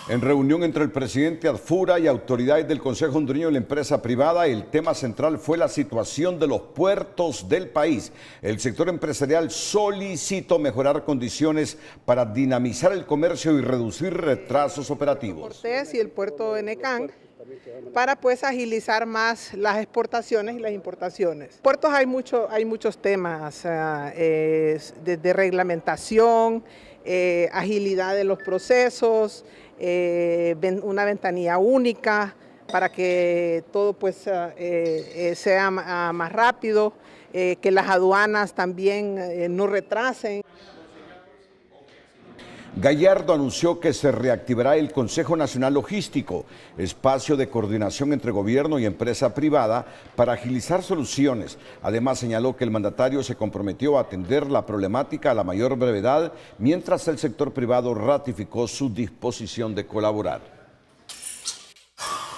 En reunión entre el presidente Adfura y autoridades del Consejo Hondureño de la Empresa Privada, el tema central fue la situación de los puertos del país. El sector empresarial solicitó mejorar condiciones para dinamizar el comercio y reducir retrasos operativos.
Y el puerto de Necán, para pues agilizar más las exportaciones y las importaciones. Puertos hay muchos temas, de reglamentación, agilidad de los procesos, una ventanilla única para que todo pues sea más rápido, que las aduanas también no retrasen.
Gallardo anunció que se reactivará el Consejo Nacional Logístico, espacio de coordinación entre gobierno y empresa privada para agilizar soluciones. Además señaló que el mandatario se comprometió a atender la problemática a la mayor brevedad, mientras el sector privado ratificó su disposición de colaborar.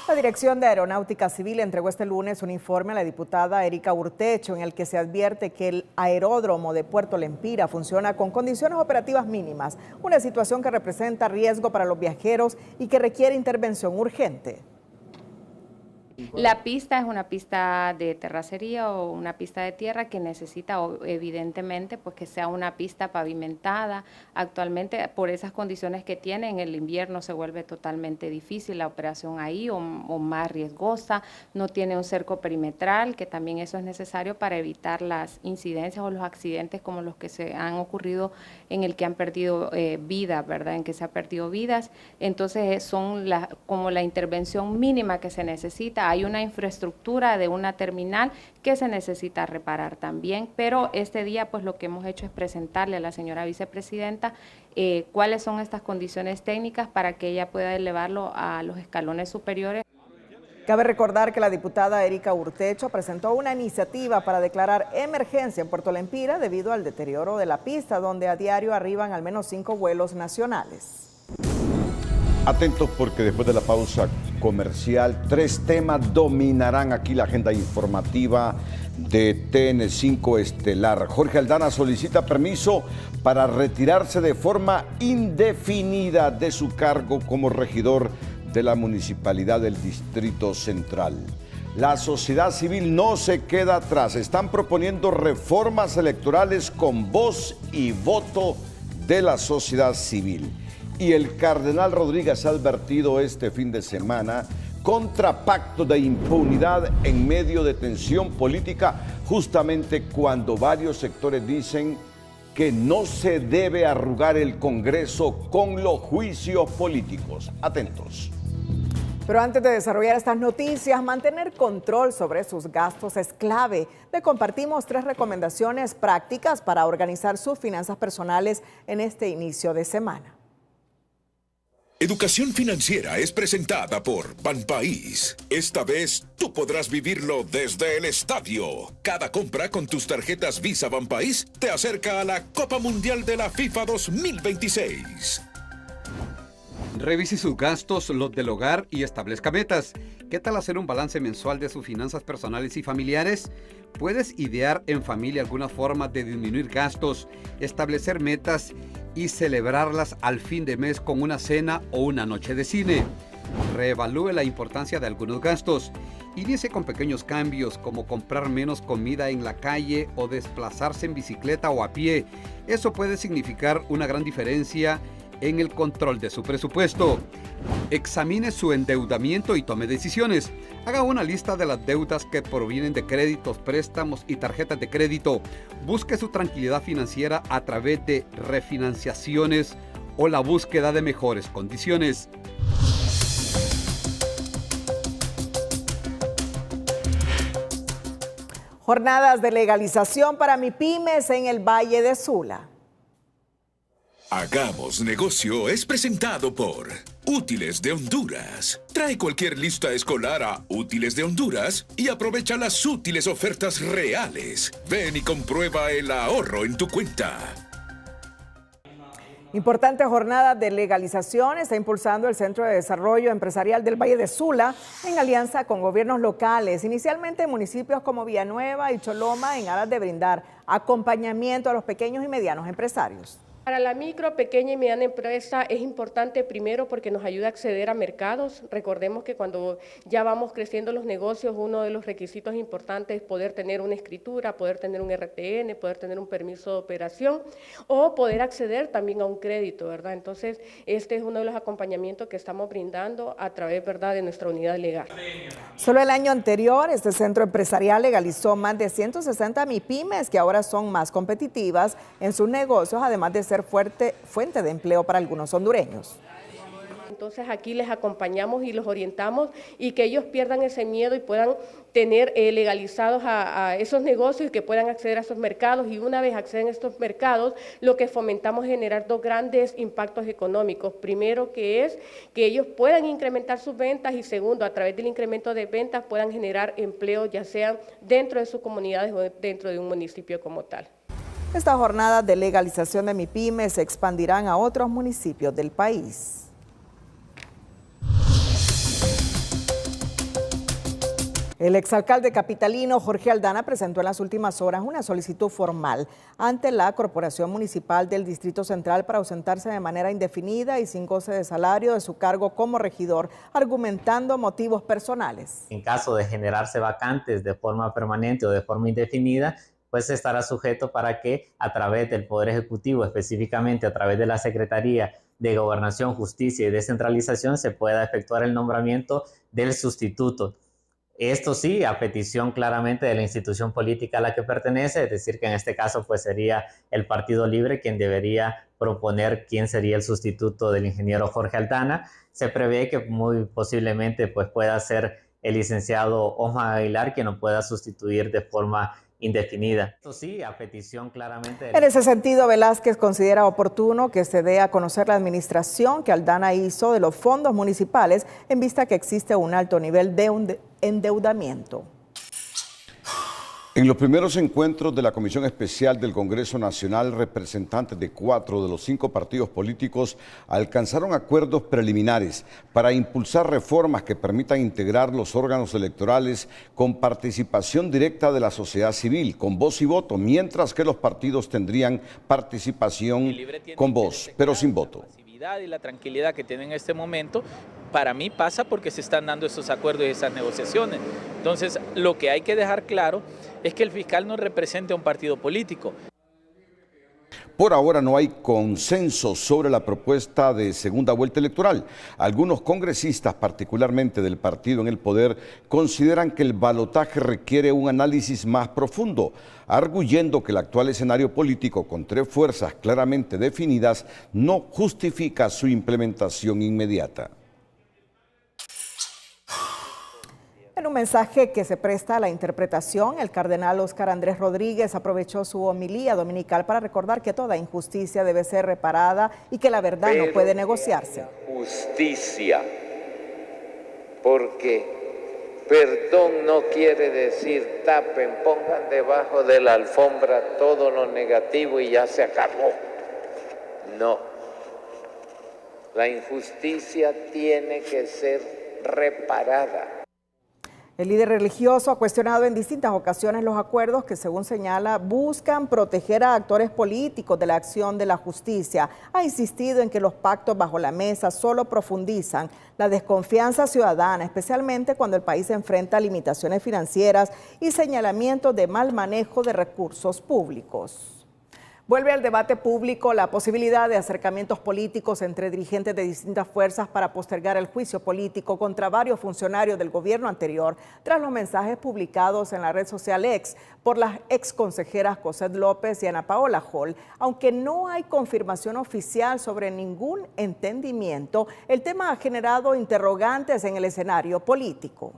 La Dirección de Aeronáutica Civil entregó este lunes un informe a la diputada Erika Urtecho en el que se advierte que el aeródromo de Puerto Lempira funciona con condiciones operativas mínimas, una situación que representa riesgo para los viajeros y que requiere intervención urgente.
La pista es una pista de terracería o una pista de tierra que necesita evidentemente pues que sea una pista pavimentada. Actualmente por esas condiciones que tiene en el invierno se vuelve totalmente difícil la operación ahí o más riesgosa. No tiene un cerco perimetral, que también eso es necesario para evitar las incidencias o los accidentes como los que se han ocurrido en el que han perdido vidas, ¿verdad? En que se han perdido vidas. Entonces son como la intervención mínima que se necesita. hay una infraestructura de una terminal que se necesita reparar también, pero este día pues lo que hemos hecho es presentarle a la señora vicepresidenta cuáles son estas condiciones técnicas para que ella pueda elevarlo a los escalones superiores.
Cabe recordar que la diputada Erika Urtecho presentó una iniciativa para declarar emergencia en Puerto Lempira debido al deterioro de la pista, donde a diario arriban al menos 5 vuelos nacionales.
Atentos porque después de la pausa comercial, 3 temas dominarán aquí la agenda informativa de TN5 Estelar. Jorge Aldana solicita permiso para retirarse de forma indefinida de su cargo como regidor de la Municipalidad del Distrito Central. La sociedad civil no se queda atrás. Están proponiendo reformas electorales con voz y voto de la sociedad civil. Y el cardenal Rodríguez ha advertido este fin de semana contra pacto de impunidad en medio de tensión política, justamente cuando varios sectores dicen que no se debe arrugar el Congreso con los juicios políticos. Atentos.
Pero antes de desarrollar estas noticias, mantener control sobre sus gastos es clave. Le compartimos 3 recomendaciones prácticas para organizar sus finanzas personales en este inicio de semana.
Educación Financiera es presentada por Banpaís. Esta vez tú podrás vivirlo desde el estadio. Cada compra con tus tarjetas Visa Banpaís te acerca a la Copa Mundial de la FIFA 2026.
Revise sus gastos, los del hogar y establezca metas. ¿Qué tal hacer un balance mensual de sus finanzas personales y familiares? Puedes idear en familia algunas formas de disminuir gastos, establecer metas y celebrarlas al fin de mes con una cena o una noche de cine. Reevalúe la importancia de algunos gastos. Inicie con pequeños cambios como comprar menos comida en la calle o desplazarse en bicicleta o a pie. Eso puede significar una gran diferencia en el control de su presupuesto. Examine su endeudamiento y tome decisiones. Haga una lista de las deudas que provienen de créditos, préstamos y tarjetas de crédito. Busque su tranquilidad financiera a través de refinanciaciones o la búsqueda de mejores condiciones.
Jornadas de legalización para MIPYMES en el Valle de Sula.
Hagamos Negocio es presentado por Útiles de Honduras. Trae cualquier lista escolar a Útiles de Honduras y aprovecha las útiles ofertas reales. Ven y comprueba el ahorro en tu cuenta.
Importante jornada de legalización está impulsando el Centro de Desarrollo Empresarial del Valle de Sula en alianza con gobiernos locales, inicialmente en municipios como Villanueva y Choloma, en aras de brindar acompañamiento a los pequeños y medianos empresarios.
Para la micro, pequeña y mediana empresa es importante primero porque nos ayuda a acceder a mercados. Recordemos que cuando ya vamos creciendo los negocios, uno de los requisitos importantes es poder tener una escritura, poder tener un RTN, poder tener un permiso de operación o poder acceder también a un crédito, ¿verdad? Entonces, este es uno de los acompañamientos que estamos brindando a través, ¿verdad?, de nuestra unidad legal.
Solo el año anterior, este centro empresarial legalizó más de 160 MIPYMES que ahora son más competitivas en sus negocios, además de ser fuente de empleo para algunos hondureños.
Entonces aquí les acompañamos y los orientamos y que ellos pierdan ese miedo y puedan tener legalizados a esos negocios y que puedan acceder a esos mercados, y una vez acceden a estos mercados, lo que fomentamos es generar 2 grandes impactos económicos. Primero, que es que ellos puedan incrementar sus ventas, y segundo, a través del incremento de ventas puedan generar empleo, ya sea dentro de sus comunidades o dentro de un municipio como tal.
Estas jornadas de legalización de MIPYMES se expandirán a otros municipios del país. El exalcalde capitalino Jorge Aldana presentó en las últimas horas una solicitud formal ante la Corporación Municipal del Distrito Central para ausentarse de manera indefinida y sin goce de salario de su cargo como regidor, argumentando motivos personales.
En caso de generarse vacantes de forma permanente o de forma indefinida, pues estará sujeto para que a través del Poder Ejecutivo, específicamente a través de la Secretaría de Gobernación, Justicia y Descentralización, se pueda efectuar el nombramiento del sustituto. Esto sí, a petición claramente de la institución política a la que pertenece, es decir, que en este caso pues sería el Partido Libre quien debería proponer quién sería el sustituto del ingeniero Jorge Aldana. Se prevé que muy posiblemente pues pueda ser el licenciado Osman Aguilar, que no pueda sustituir de forma indefinida. Esto sí, a petición claramente.
En ese sentido, Velázquez considera oportuno que se dé a conocer la administración que Aldana hizo de los fondos municipales en vista que existe un alto nivel de endeudamiento.
En los primeros encuentros de la Comisión Especial del Congreso Nacional, representantes de 4 de los 5 partidos políticos alcanzaron acuerdos preliminares para impulsar reformas que permitan integrar los órganos electorales con participación directa de la sociedad civil, con voz y voto, mientras que los partidos tendrían participación con voz, pero sin voto.
Y la tranquilidad que tienen en este momento, para mí pasa porque se están dando esos acuerdos y esas negociaciones. Entonces, lo que hay que dejar claro es que el fiscal no representa a un partido político.
Por ahora no hay consenso sobre la propuesta de segunda vuelta electoral. Algunos congresistas, particularmente del partido en el poder, consideran que el balotaje requiere un análisis más profundo, arguyendo que el actual escenario político con 3 fuerzas claramente definidas no justifica su implementación inmediata.
En un mensaje que se presta a la interpretación, el cardenal Óscar Andrés Rodríguez aprovechó su homilía dominical para recordar que toda injusticia debe ser reparada y que la verdad no puede negociarse.
Justicia, porque perdón no quiere decir tapen, pongan debajo de la alfombra todo lo negativo y ya se acabó. No, la injusticia tiene que ser reparada.
El líder religioso ha cuestionado en distintas ocasiones los acuerdos que, según señala, buscan proteger a actores políticos de la acción de la justicia. Ha insistido en que los pactos bajo la mesa solo profundizan la desconfianza ciudadana, especialmente cuando el país enfrenta limitaciones financieras y señalamientos de mal manejo de recursos públicos. Vuelve al debate público la posibilidad de acercamientos políticos entre dirigentes de distintas fuerzas para postergar el juicio político contra varios funcionarios del gobierno anterior, tras los mensajes publicados en la red social X por las ex consejeras Cosette López y Ana Paola Hall. Aunque no hay confirmación oficial sobre ningún entendimiento, el tema ha generado interrogantes en el escenario político.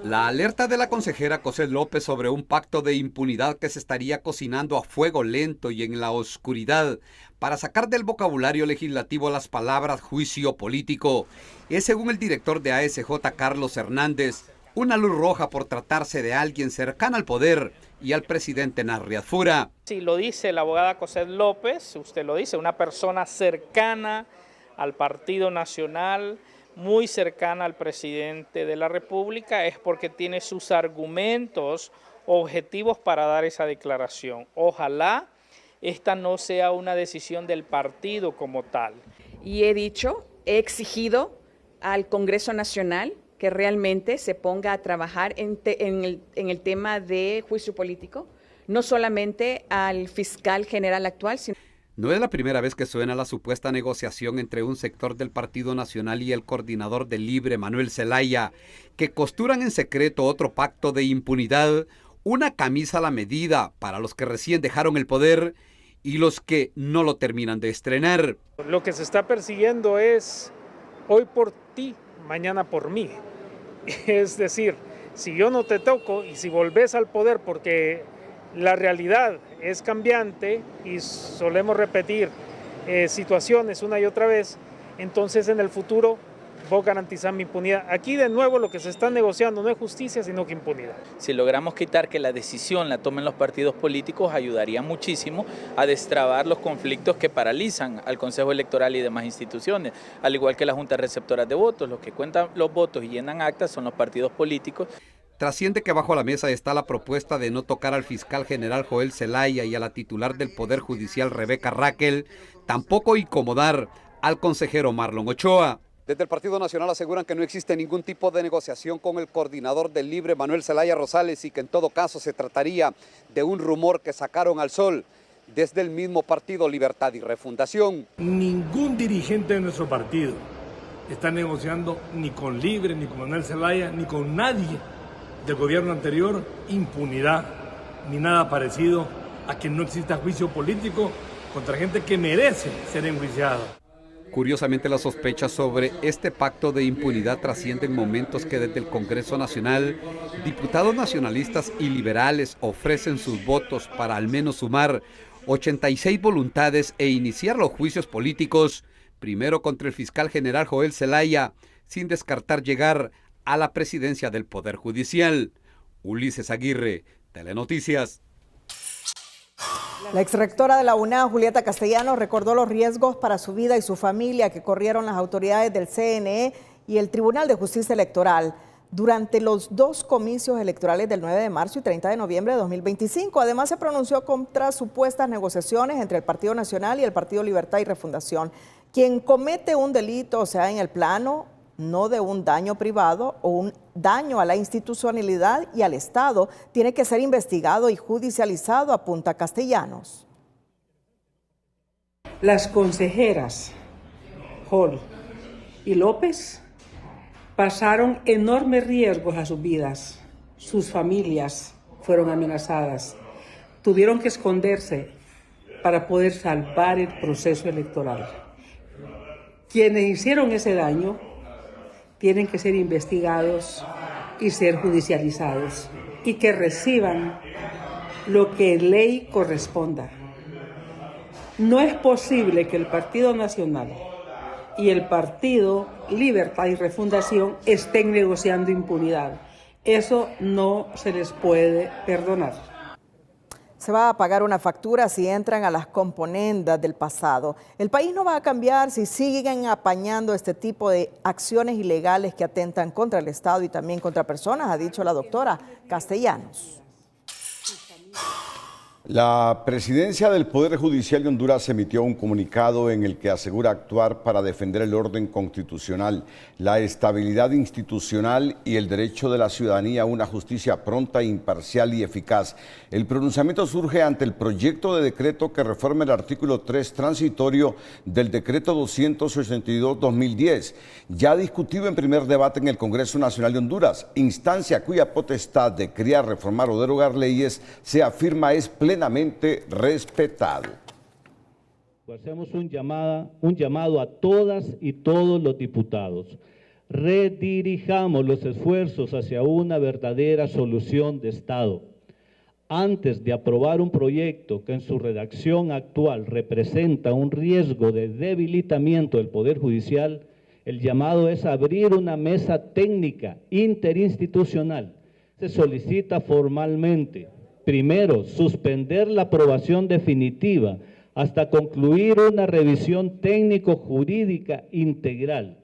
La alerta de la consejera Cosette López sobre un pacto de impunidad que se estaría cocinando a fuego lento y en la oscuridad para sacar del vocabulario legislativo las palabras juicio político es, según el director de ASJ, Carlos Hernández, una luz roja por tratarse de alguien cercano al poder y al presidente Narri Fura.
Si lo dice la abogada Cosette López, usted lo dice, una persona cercana al Partido Nacional, muy cercana al presidente de la República, es porque tiene sus argumentos objetivos para dar esa declaración. Ojalá esta no sea una decisión del partido como tal.
Y he exigido al Congreso Nacional que realmente se ponga a trabajar en el tema de juicio político, no solamente al fiscal general actual, sino...
No es la primera vez que suena la supuesta negociación entre un sector del Partido Nacional y el coordinador del Libre, Manuel Zelaya, que costuran en secreto otro pacto de impunidad, una camisa a la medida para los que recién dejaron el poder y los que no lo terminan de estrenar.
Lo que se está persiguiendo es hoy por ti, mañana por mí. Es decir, si yo no te toco y si volvés al poder porque la realidad es cambiante y solemos repetir situaciones una y otra vez, entonces en el futuro vos garantizás mi impunidad. Aquí de nuevo lo que se está negociando no es justicia, sino que impunidad.
Si logramos quitar que la decisión la tomen los partidos políticos, ayudaría muchísimo a destrabar los conflictos que paralizan al Consejo Electoral y demás instituciones, al igual que las juntas receptoras de votos. Los que cuentan los votos y llenan actas son los partidos políticos.
Trasciende que bajo la mesa está la propuesta de no tocar al fiscal general Joel Zelaya y a la titular del Poder Judicial Rebeca Raquel, tampoco incomodar al consejero Marlon Ochoa.
Desde el Partido Nacional aseguran que no existe ningún tipo de negociación con el coordinador del Libre, Manuel Zelaya Rosales, y que en todo caso se trataría de un rumor que sacaron al sol desde el mismo partido Libertad y Refundación.
Ningún dirigente de nuestro partido está negociando ni con Libre, ni con Manuel Zelaya, ni con nadie del gobierno anterior, impunidad, ni nada parecido a que no exista juicio político contra gente que merece ser enjuiciada.
Curiosamente, las sospechas sobre este pacto de impunidad trascienden momentos que desde el Congreso Nacional, diputados nacionalistas y liberales ofrecen sus votos para al menos sumar 86 voluntades e iniciar los juicios políticos, primero contra el fiscal general Joel Zelaya, sin descartar llegar a la presidencia del Poder Judicial. Ulises Aguirre, Telenoticias.
La exrectora de la UNAM, Julieta Castellanos, recordó los riesgos para su vida y su familia que corrieron las autoridades del CNE y el Tribunal de Justicia Electoral durante los 2 comicios electorales del 9 de marzo y 30 de noviembre de 2025. Además, se pronunció contra supuestas negociaciones entre el Partido Nacional y el Partido Libertad y Refundación. Quien comete un delito, o sea, en el plano no de un daño privado o un daño a la institucionalidad y al Estado, tiene que ser investigado y judicializado, apunta Castellanos.
Las consejeras Hall y López pasaron enormes riesgos a sus vidas. Sus familias fueron amenazadas. Tuvieron que esconderse para poder salvar el proceso electoral. Quienes hicieron ese daño tienen que ser investigados y ser judicializados y que reciban lo que en ley corresponda. No es posible que el Partido Nacional y el Partido Libertad y Refundación estén negociando impunidad. Eso no se les puede perdonar.
Se va a pagar una factura si entran a las componendas del pasado. El país no va a cambiar si siguen apañando este tipo de acciones ilegales que atentan contra el Estado y también contra personas, ha dicho la doctora Castellanos.
La presidencia del Poder Judicial de Honduras emitió un comunicado en el que asegura actuar para defender el orden constitucional, la estabilidad institucional y el derecho de la ciudadanía a una justicia pronta, imparcial y eficaz. El pronunciamiento surge ante el proyecto de decreto que reforma el artículo 3 transitorio del decreto 282-2010, ya discutido en primer debate en el Congreso Nacional de Honduras, instancia cuya potestad de crear, reformar o derogar leyes se afirma es plenamente respetado.
Hacemos un llamado a todas y todos los diputados. Redirijamos los esfuerzos hacia una verdadera solución de Estado. Antes de aprobar un proyecto que en su redacción actual representa un riesgo de debilitamiento del Poder Judicial, el llamado es abrir una mesa técnica interinstitucional. Se solicita formalmente, primero, suspender la aprobación definitiva hasta concluir una revisión técnico-jurídica integral.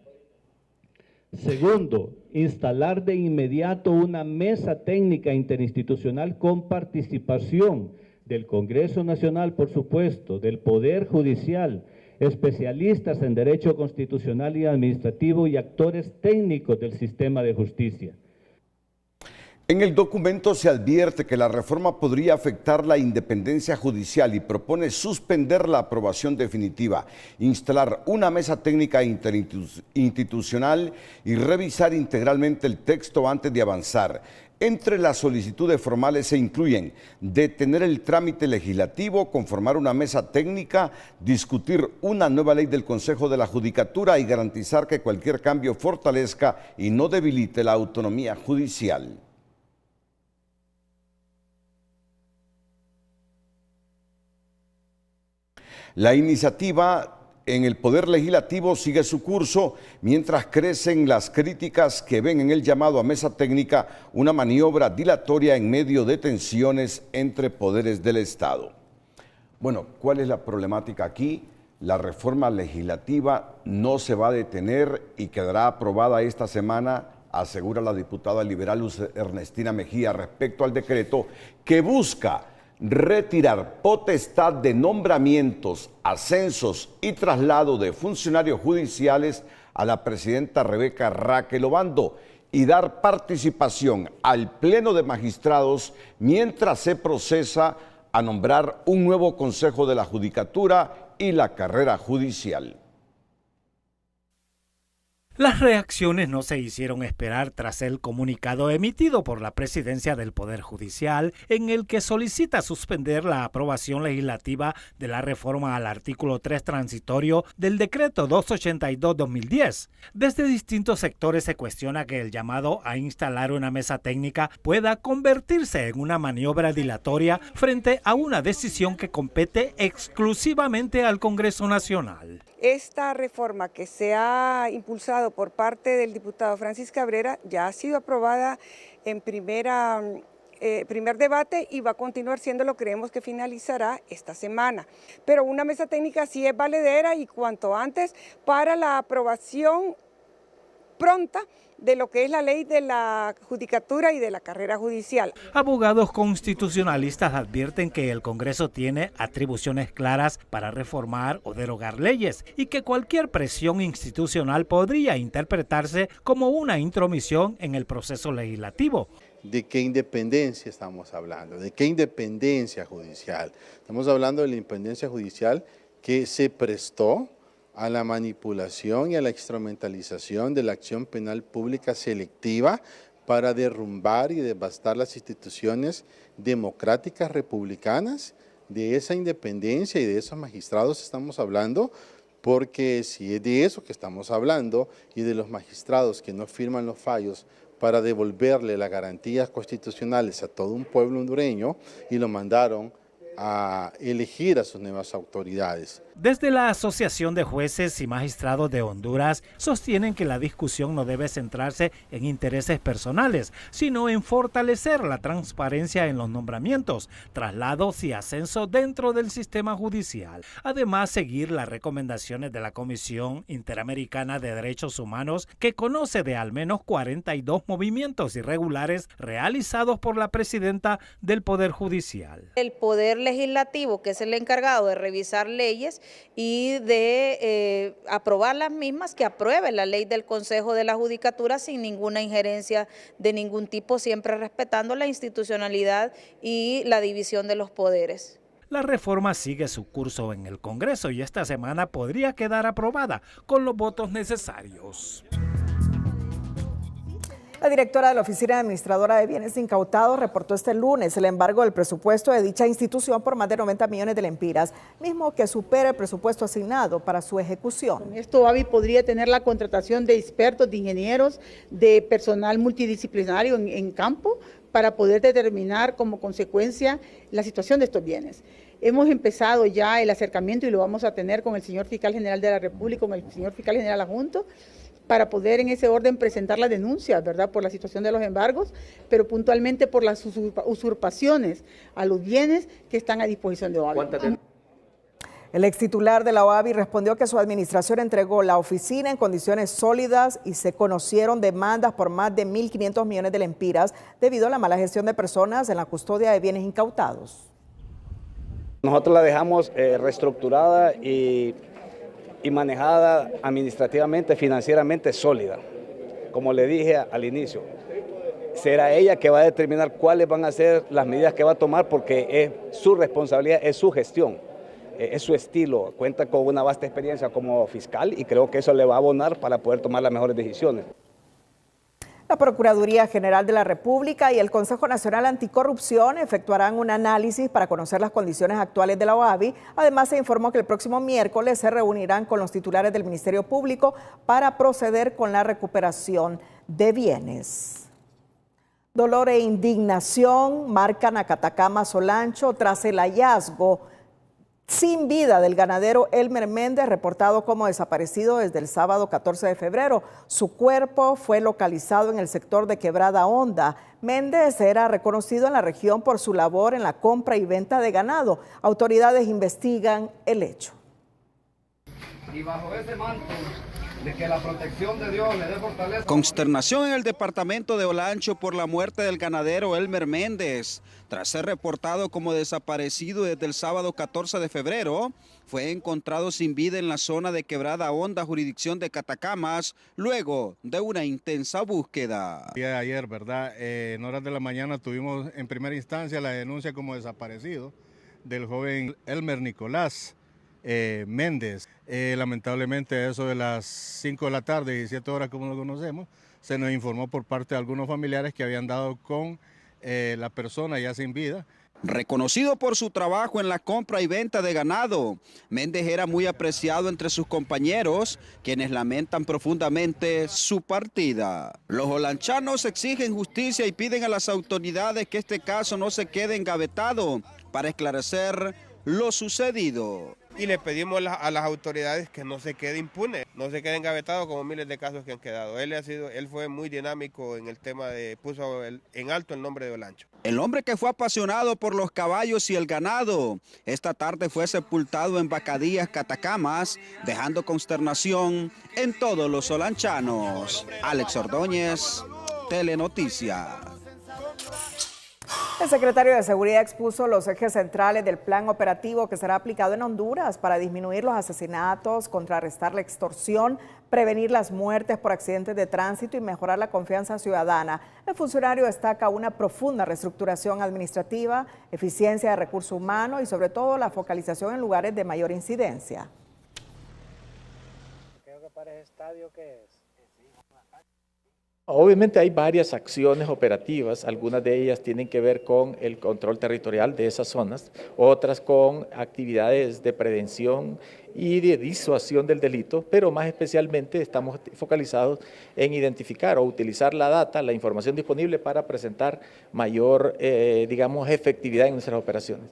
Segundo, instalar de inmediato una mesa técnica interinstitucional con participación del Congreso Nacional, por supuesto, del Poder Judicial, especialistas en Derecho Constitucional y Administrativo y actores técnicos del sistema de justicia.
En el documento se advierte que la reforma podría afectar la independencia judicial y propone suspender la aprobación definitiva, instalar una mesa técnica interinstitucional y revisar integralmente el texto antes de avanzar. Entre las solicitudes formales se incluyen detener el trámite legislativo, conformar una mesa técnica, discutir una nueva ley del Consejo de la Judicatura y garantizar que cualquier cambio fortalezca y no debilite la autonomía judicial. La iniciativa en el Poder Legislativo sigue su curso mientras crecen las críticas que ven en el llamado a mesa técnica una maniobra dilatoria en medio de tensiones entre poderes del Estado. Bueno, ¿cuál es la problemática aquí? La reforma legislativa no se va a detener y quedará aprobada esta semana, asegura la diputada liberal Luz Ernestina Mejía respecto al decreto que busca retirar potestad de nombramientos, ascensos y traslado de funcionarios judiciales a la presidenta Rebeca Raquel Obando y dar participación al Pleno de Magistrados mientras se procesa a nombrar un nuevo Consejo de la Judicatura y la carrera judicial.
Las reacciones no se hicieron esperar tras el comunicado emitido por la Presidencia del Poder Judicial en el que solicita suspender la aprobación legislativa de la reforma al artículo 3 transitorio del Decreto 282-2010. Desde distintos sectores se cuestiona que el llamado a instalar una mesa técnica pueda convertirse en una maniobra dilatoria frente a una decisión que compete exclusivamente al Congreso Nacional.
Esta reforma que se ha impulsado por parte del diputado Francis Cabrera ya ha sido aprobada en primer debate y va a continuar siendo, creemos que finalizará esta semana. Pero una mesa técnica sí es valedera y cuanto antes para la aprobación pronta de lo que es la ley de la judicatura y de la carrera judicial.
Abogados constitucionalistas advierten que el Congreso tiene atribuciones claras para reformar o derogar leyes y que cualquier presión institucional podría interpretarse como una intromisión en el proceso legislativo.
¿De qué independencia estamos hablando? ¿De qué independencia judicial? Estamos hablando de la independencia judicial que se prestó a la manipulación y a la instrumentalización de la acción penal pública selectiva para derrumbar y devastar las instituciones democráticas republicanas. De esa independencia y de esos magistrados estamos hablando, porque si es de eso que estamos hablando y de los magistrados que no firman los fallos para devolverle las garantías constitucionales a todo un pueblo hondureño y lo mandaron a elegir a sus nuevas autoridades.
Desde la Asociación de Jueces y Magistrados de Honduras sostienen que la discusión no debe centrarse en intereses personales, sino en fortalecer la transparencia en los nombramientos, traslados y ascensos dentro del sistema judicial. Además, seguir las recomendaciones de la Comisión Interamericana de Derechos Humanos, que conoce de al menos 42 movimientos irregulares realizados por la presidenta del Poder Judicial.
El Poder Legislativo, que es el encargado de revisar leyes y de aprobar las mismas, que apruebe la ley del Consejo de la Judicatura sin ninguna injerencia de ningún tipo, siempre respetando la institucionalidad y la división de los poderes.
La reforma sigue su curso en el Congreso y esta semana podría quedar aprobada con los votos necesarios.
La directora de la Oficina Administradora de Bienes Incautados reportó este lunes el embargo del presupuesto de dicha institución por más de 90 millones de lempiras, mismo que supera el presupuesto asignado para su ejecución.
Con esto OAVI podría tener la contratación de expertos, de ingenieros, de personal multidisciplinario en campo para poder determinar como consecuencia la situación de estos bienes. Hemos empezado ya el acercamiento y lo vamos a tener con el señor Fiscal General de la República, con el señor Fiscal General Adjunto, para poder en ese orden presentar las denuncias, ¿verdad?, por la situación de los embargos, pero puntualmente por las usurpaciones a los bienes que están a disposición de OAVI.
El ex titular de la OAVI respondió que su administración entregó la oficina en condiciones sólidas y se conocieron demandas por más de 1.500 millones de lempiras debido a la mala gestión de personas en la custodia de bienes incautados.
Nosotros la dejamos reestructurada y manejada administrativamente, financieramente sólida. Como le dije al inicio, será ella que va a determinar cuáles van a ser las medidas que va a tomar, porque es su responsabilidad, es su gestión, es su estilo. Cuenta con una vasta experiencia como fiscal y creo que eso le va a abonar para poder tomar las mejores decisiones.
La Procuraduría General de la República y el Consejo Nacional Anticorrupción efectuarán un análisis para conocer las condiciones actuales de la OAVI. Además, se informó que el próximo miércoles se reunirán con los titulares del Ministerio Público para proceder con la recuperación de bienes. Dolor e indignación marcan a Catacama Olancho tras el hallazgo sin vida del ganadero Elmer Méndez, reportado como desaparecido desde el sábado 14 de febrero. Su cuerpo fue localizado en el sector de Quebrada Honda. Méndez era reconocido en la región por su labor en la compra y venta de ganado. Autoridades investigan el hecho.
Y bajo ese manto de que la protección de Dios le dé fortaleza.
Consternación en el departamento de Olancho por la muerte del ganadero Elmer Méndez. Tras ser reportado como desaparecido desde el sábado 14 de febrero, fue encontrado sin vida en la zona de Quebrada Honda, jurisdicción de Catacamas, luego de una intensa búsqueda.
El día de ayer, ¿verdad? En horas de la mañana tuvimos en primera instancia la denuncia como desaparecido del joven Elmer Nicolás. Méndez. Lamentablemente, eso de las 5 de la tarde, 17 horas como lo conocemos, se nos informó por parte de algunos familiares que habían dado con la persona ya sin vida.
Reconocido por su trabajo en la compra y venta de ganado, Méndez era muy apreciado entre sus compañeros, quienes lamentan profundamente su partida. Los olanchanos exigen justicia y piden a las autoridades que este caso no se quede engavetado para esclarecer lo sucedido.
Y le pedimos a las autoridades que no se quede impune, no se quede engavetado como miles de casos que han quedado. Él fue muy dinámico en el tema puso en alto el nombre de Olancho.
El hombre que fue apasionado por los caballos y el ganado, esta tarde fue sepultado en Bacadías, Catacamas, dejando consternación en todos los olanchanos. Alex Ordóñez, Telenoticias.
El secretario de Seguridad expuso los ejes centrales del plan operativo que será aplicado en Honduras para disminuir los asesinatos, contrarrestar la extorsión, prevenir las muertes por accidentes de tránsito y mejorar la confianza ciudadana. El funcionario destaca una profunda reestructuración administrativa, eficiencia de recursos humanos y sobre todo la focalización en lugares de mayor incidencia.
Creo que para ese estadio, ¿qué es?
Obviamente hay varias acciones operativas, algunas de ellas tienen que ver con el control territorial de esas zonas, otras con actividades de prevención y de disuasión del delito, pero más especialmente estamos focalizados en identificar o utilizar la data, la información disponible para presentar mayor, efectividad en nuestras operaciones.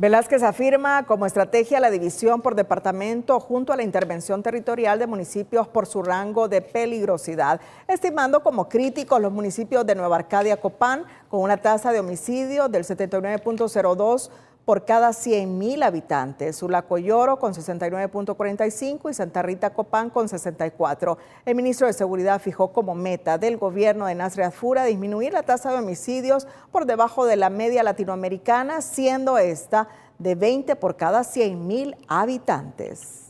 Velázquez afirma como estrategia la división por departamento junto a la intervención territorial de municipios por su rango de peligrosidad, estimando como críticos los municipios de Nueva Arcadia, Copán, con una tasa de homicidio del 79.02 por cada 100,000 habitantes, Sulacoyoro con 69.45 y Santa Rita Copán con 64. El ministro de Seguridad fijó como meta del gobierno de Nasri Fura disminuir la tasa de homicidios por debajo de la media latinoamericana, siendo esta de 20 por cada 100,000 habitantes.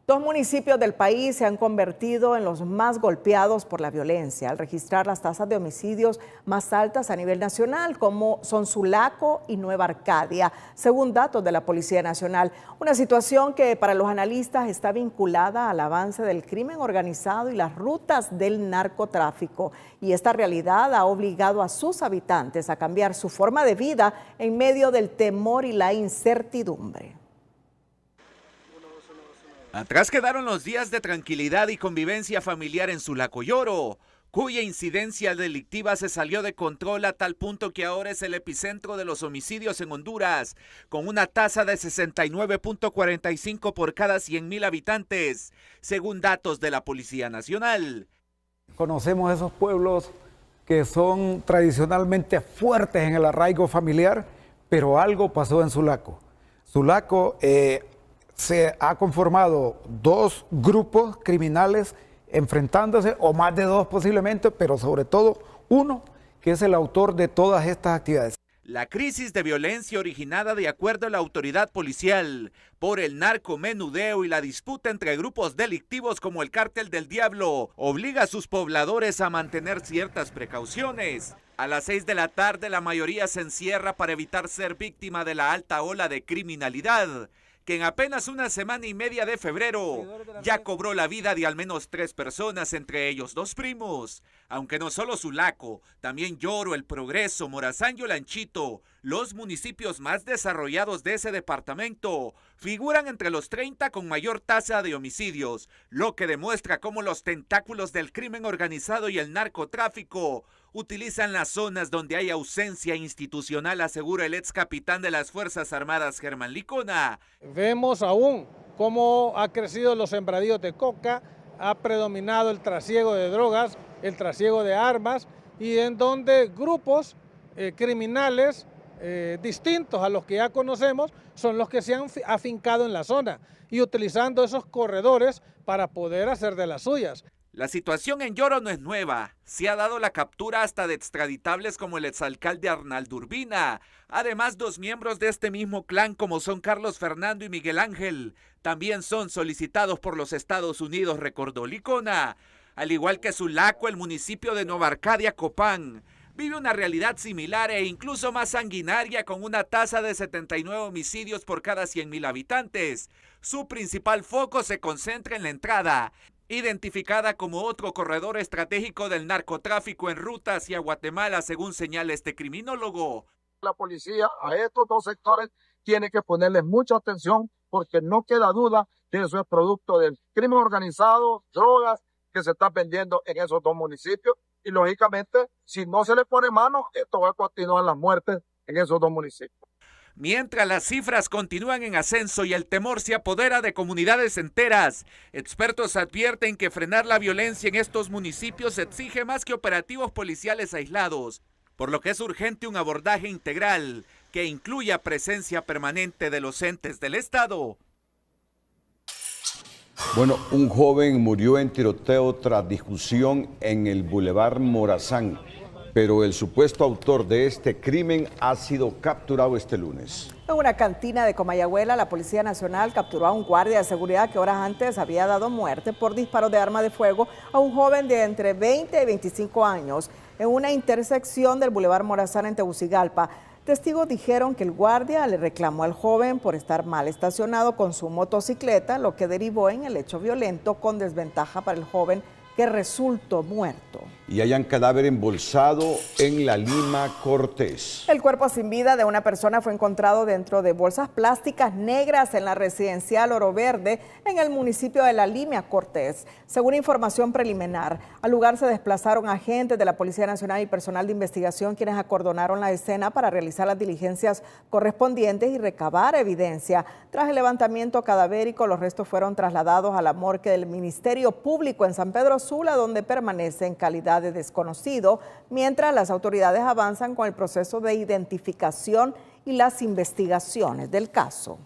2 municipios del país se han convertido en los más golpeados por la violencia al registrar las tasas de homicidios más altas a nivel nacional, como son Sulaco y Nueva Arcadia, según datos de la Policía Nacional. Una situación que para los analistas está vinculada al avance del crimen organizado y las rutas del narcotráfico. Y esta realidad ha obligado a sus habitantes a cambiar su forma de vida en medio del temor y la incertidumbre.
Atrás quedaron los días de tranquilidad y convivencia familiar en Sulacoyoro, cuya incidencia delictiva se salió de control a tal punto que ahora es el epicentro de los homicidios en Honduras, con una tasa de 69.45 por cada 100,000 habitantes, según datos de la Policía Nacional.
Conocemos esos pueblos que son tradicionalmente fuertes en el arraigo familiar, pero algo pasó en Sulaco. Sulaco se ha conformado 2 grupos criminales enfrentándose, o más de 2 posiblemente, pero sobre todo uno que es el autor de todas estas actividades.
La crisis de violencia originada de acuerdo a la autoridad policial por el narcomenudeo y la disputa entre grupos delictivos como el Cártel del Diablo obliga a sus pobladores a mantener ciertas precauciones. A las 6 de la tarde la mayoría se encierra para evitar ser víctima de la alta ola de criminalidad, que en apenas una semana y media de febrero ya cobró la vida de al menos 3 personas, entre ellos 2 primos. Aunque no solo Sulaco, también Yoro, El Progreso, Morazán y Olanchito, los municipios más desarrollados de ese departamento, figuran entre los 30 con mayor tasa de homicidios, lo que demuestra cómo los tentáculos del crimen organizado y el narcotráfico utilizan las zonas donde hay ausencia institucional, asegura el ex capitán de las Fuerzas Armadas, Germán Licona.
Vemos aún cómo ha crecido los sembradíos de coca, ha predominado el trasiego de drogas, el trasiego de armas, y en donde grupos criminales distintos a los que ya conocemos son los que se han afincado en la zona y utilizando esos corredores para poder hacer de las suyas.
La situación en Yoro no es nueva. Se ha dado la captura hasta de extraditables como el exalcalde Arnaldo Urbina. Además, 2 miembros de este mismo clan, como son Carlos Fernando y Miguel Ángel, también son solicitados por los Estados Unidos, recordó Licona. Al igual que Sulaco, el municipio de Nueva Arcadia, Copán, vive una realidad similar e incluso más sanguinaria, con una tasa de 79 homicidios por cada 100.000 habitantes. Su principal foco se concentra en la entrada, identificada como otro corredor estratégico del narcotráfico en ruta hacia Guatemala, según señala este criminólogo.
La policía a estos dos sectores tiene que ponerles mucha atención, porque no queda duda de eso es producto del crimen organizado, drogas que se están vendiendo en esos dos municipios. Y lógicamente, si no se le pone mano, esto va a continuar las muertes en esos dos municipios.
Mientras las cifras continúan en ascenso y el temor se apodera de comunidades enteras, expertos advierten que frenar la violencia en estos municipios exige más que operativos policiales aislados, por lo que es urgente un abordaje integral que incluya presencia permanente de los entes del Estado.
Bueno, un joven murió en tiroteo tras discusión en el Boulevard Morazán, pero el supuesto autor de este crimen ha sido capturado este lunes.
En una cantina de Comayagüela, la Policía Nacional capturó a un guardia de seguridad que horas antes había dado muerte por disparos de arma de fuego a un joven de entre 20 y 25 años en una intersección del Boulevard Morazán en Tegucigalpa. Testigos dijeron que el guardia le reclamó al joven por estar mal estacionado con su motocicleta, lo que derivó en el hecho violento con desventaja para el joven, que resultó muerto.
Y hayan cadáver embolsado en La Lima, Cortés.
El cuerpo sin vida de una persona fue encontrado dentro de bolsas plásticas negras en la residencial Oro Verde en el municipio de La Lima, Cortés. Según información preliminar, al lugar se desplazaron agentes de la Policía Nacional y personal de investigación, quienes acordonaron la escena para realizar las diligencias correspondientes y recabar evidencia. Tras el levantamiento cadavérico, los restos fueron trasladados a la morgue del Ministerio Público en San Pedro Sula, donde permanece en calidad de desconocido, mientras las autoridades avanzan con el proceso de identificación y las investigaciones del caso.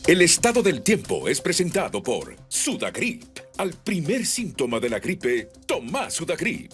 El estado del tiempo es presentado por Sudagrip. Al primer síntoma de la gripe, toma Sudagrip.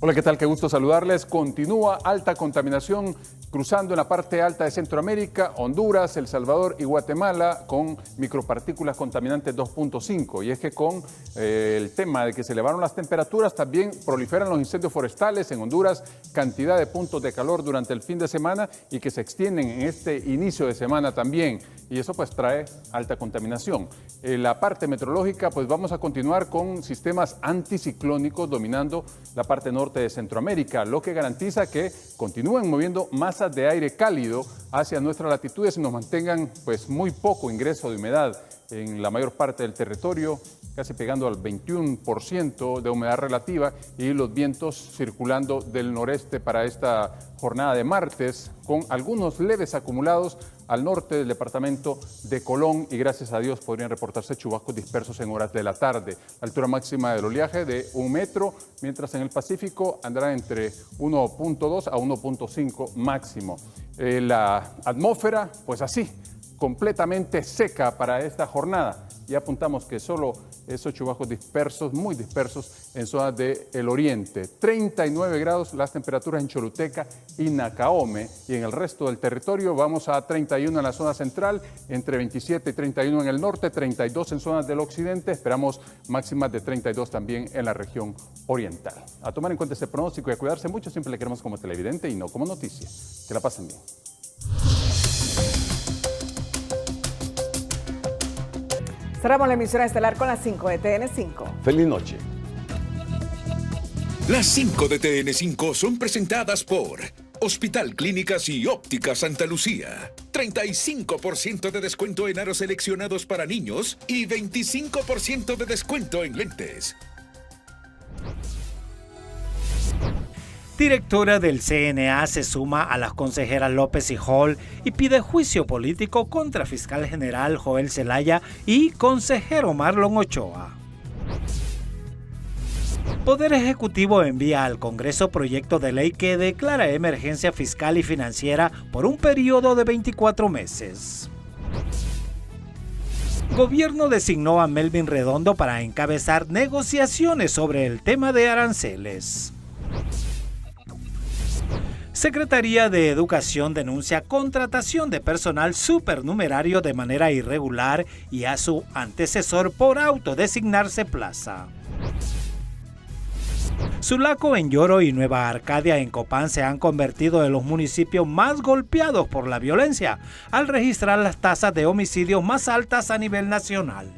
Hola, ¿qué tal? Qué gusto saludarles. Continúa alta contaminación cruzando en la parte alta de Centroamérica, Honduras, El Salvador y Guatemala con micropartículas contaminantes 2.5. Y es que con el tema de que se elevaron las temperaturas, también proliferan los incendios forestales en Honduras, cantidad de puntos de calor durante el fin de semana y que se extienden en este inicio de semana también. Y eso pues trae alta contaminación. En la parte meteorológica, pues vamos a continuar con sistemas anticiclónicos dominando la parte norte de Centroamérica, lo que garantiza que continúen moviendo masas de aire cálido hacia nuestras latitudes y nos mantengan pues muy poco ingreso de humedad en la mayor parte del territorio, casi pegando al 21% de humedad relativa, y los vientos circulando del noreste para esta jornada de martes, con algunos leves acumulados al norte del departamento de Colón, y gracias a Dios podrían reportarse chubascos dispersos en horas de la tarde. Altura máxima del oleaje de 1 metro, mientras en el Pacífico andará entre 1.2 a 1.5 máximo. La atmósfera, pues así, completamente seca para esta jornada. Y apuntamos que solo esos chubascos dispersos, muy dispersos, en zonas del oriente. 39 grados las temperaturas en Choluteca y Nacaome, y en el resto del territorio vamos a 31 en la zona central, entre 27 y 31 en el norte, 32 en zonas del occidente, esperamos máximas de 32 también en la región oriental. A tomar en cuenta este pronóstico y a cuidarse mucho, siempre le queremos como televidente y no como noticia. Que la pasen bien.
Cerramos la emisión estelar con las 5 de TN5.
Feliz noche.
Las 5 de TN5 son presentadas por Hospital Clínicas y Óptica Santa Lucía. 35% de descuento en aros seleccionados para niños y 25% de descuento en lentes.
Directora del CNA se suma a las consejeras López y Hall y pide juicio político contra fiscal general Joel Zelaya y consejero Marlon Ochoa. Poder Ejecutivo envía al Congreso proyecto de ley que declara emergencia fiscal y financiera por un periodo de 24 meses. Gobierno designó a Melvin Redondo para encabezar negociaciones sobre el tema de aranceles. Secretaría de Educación denuncia contratación de personal supernumerario de manera irregular y a su antecesor por autodesignarse plaza. Sulaco en Yoro y Nueva Arcadia en Copán se han convertido en los municipios más golpeados por la violencia, al registrar las tasas de homicidios más altas a nivel nacional.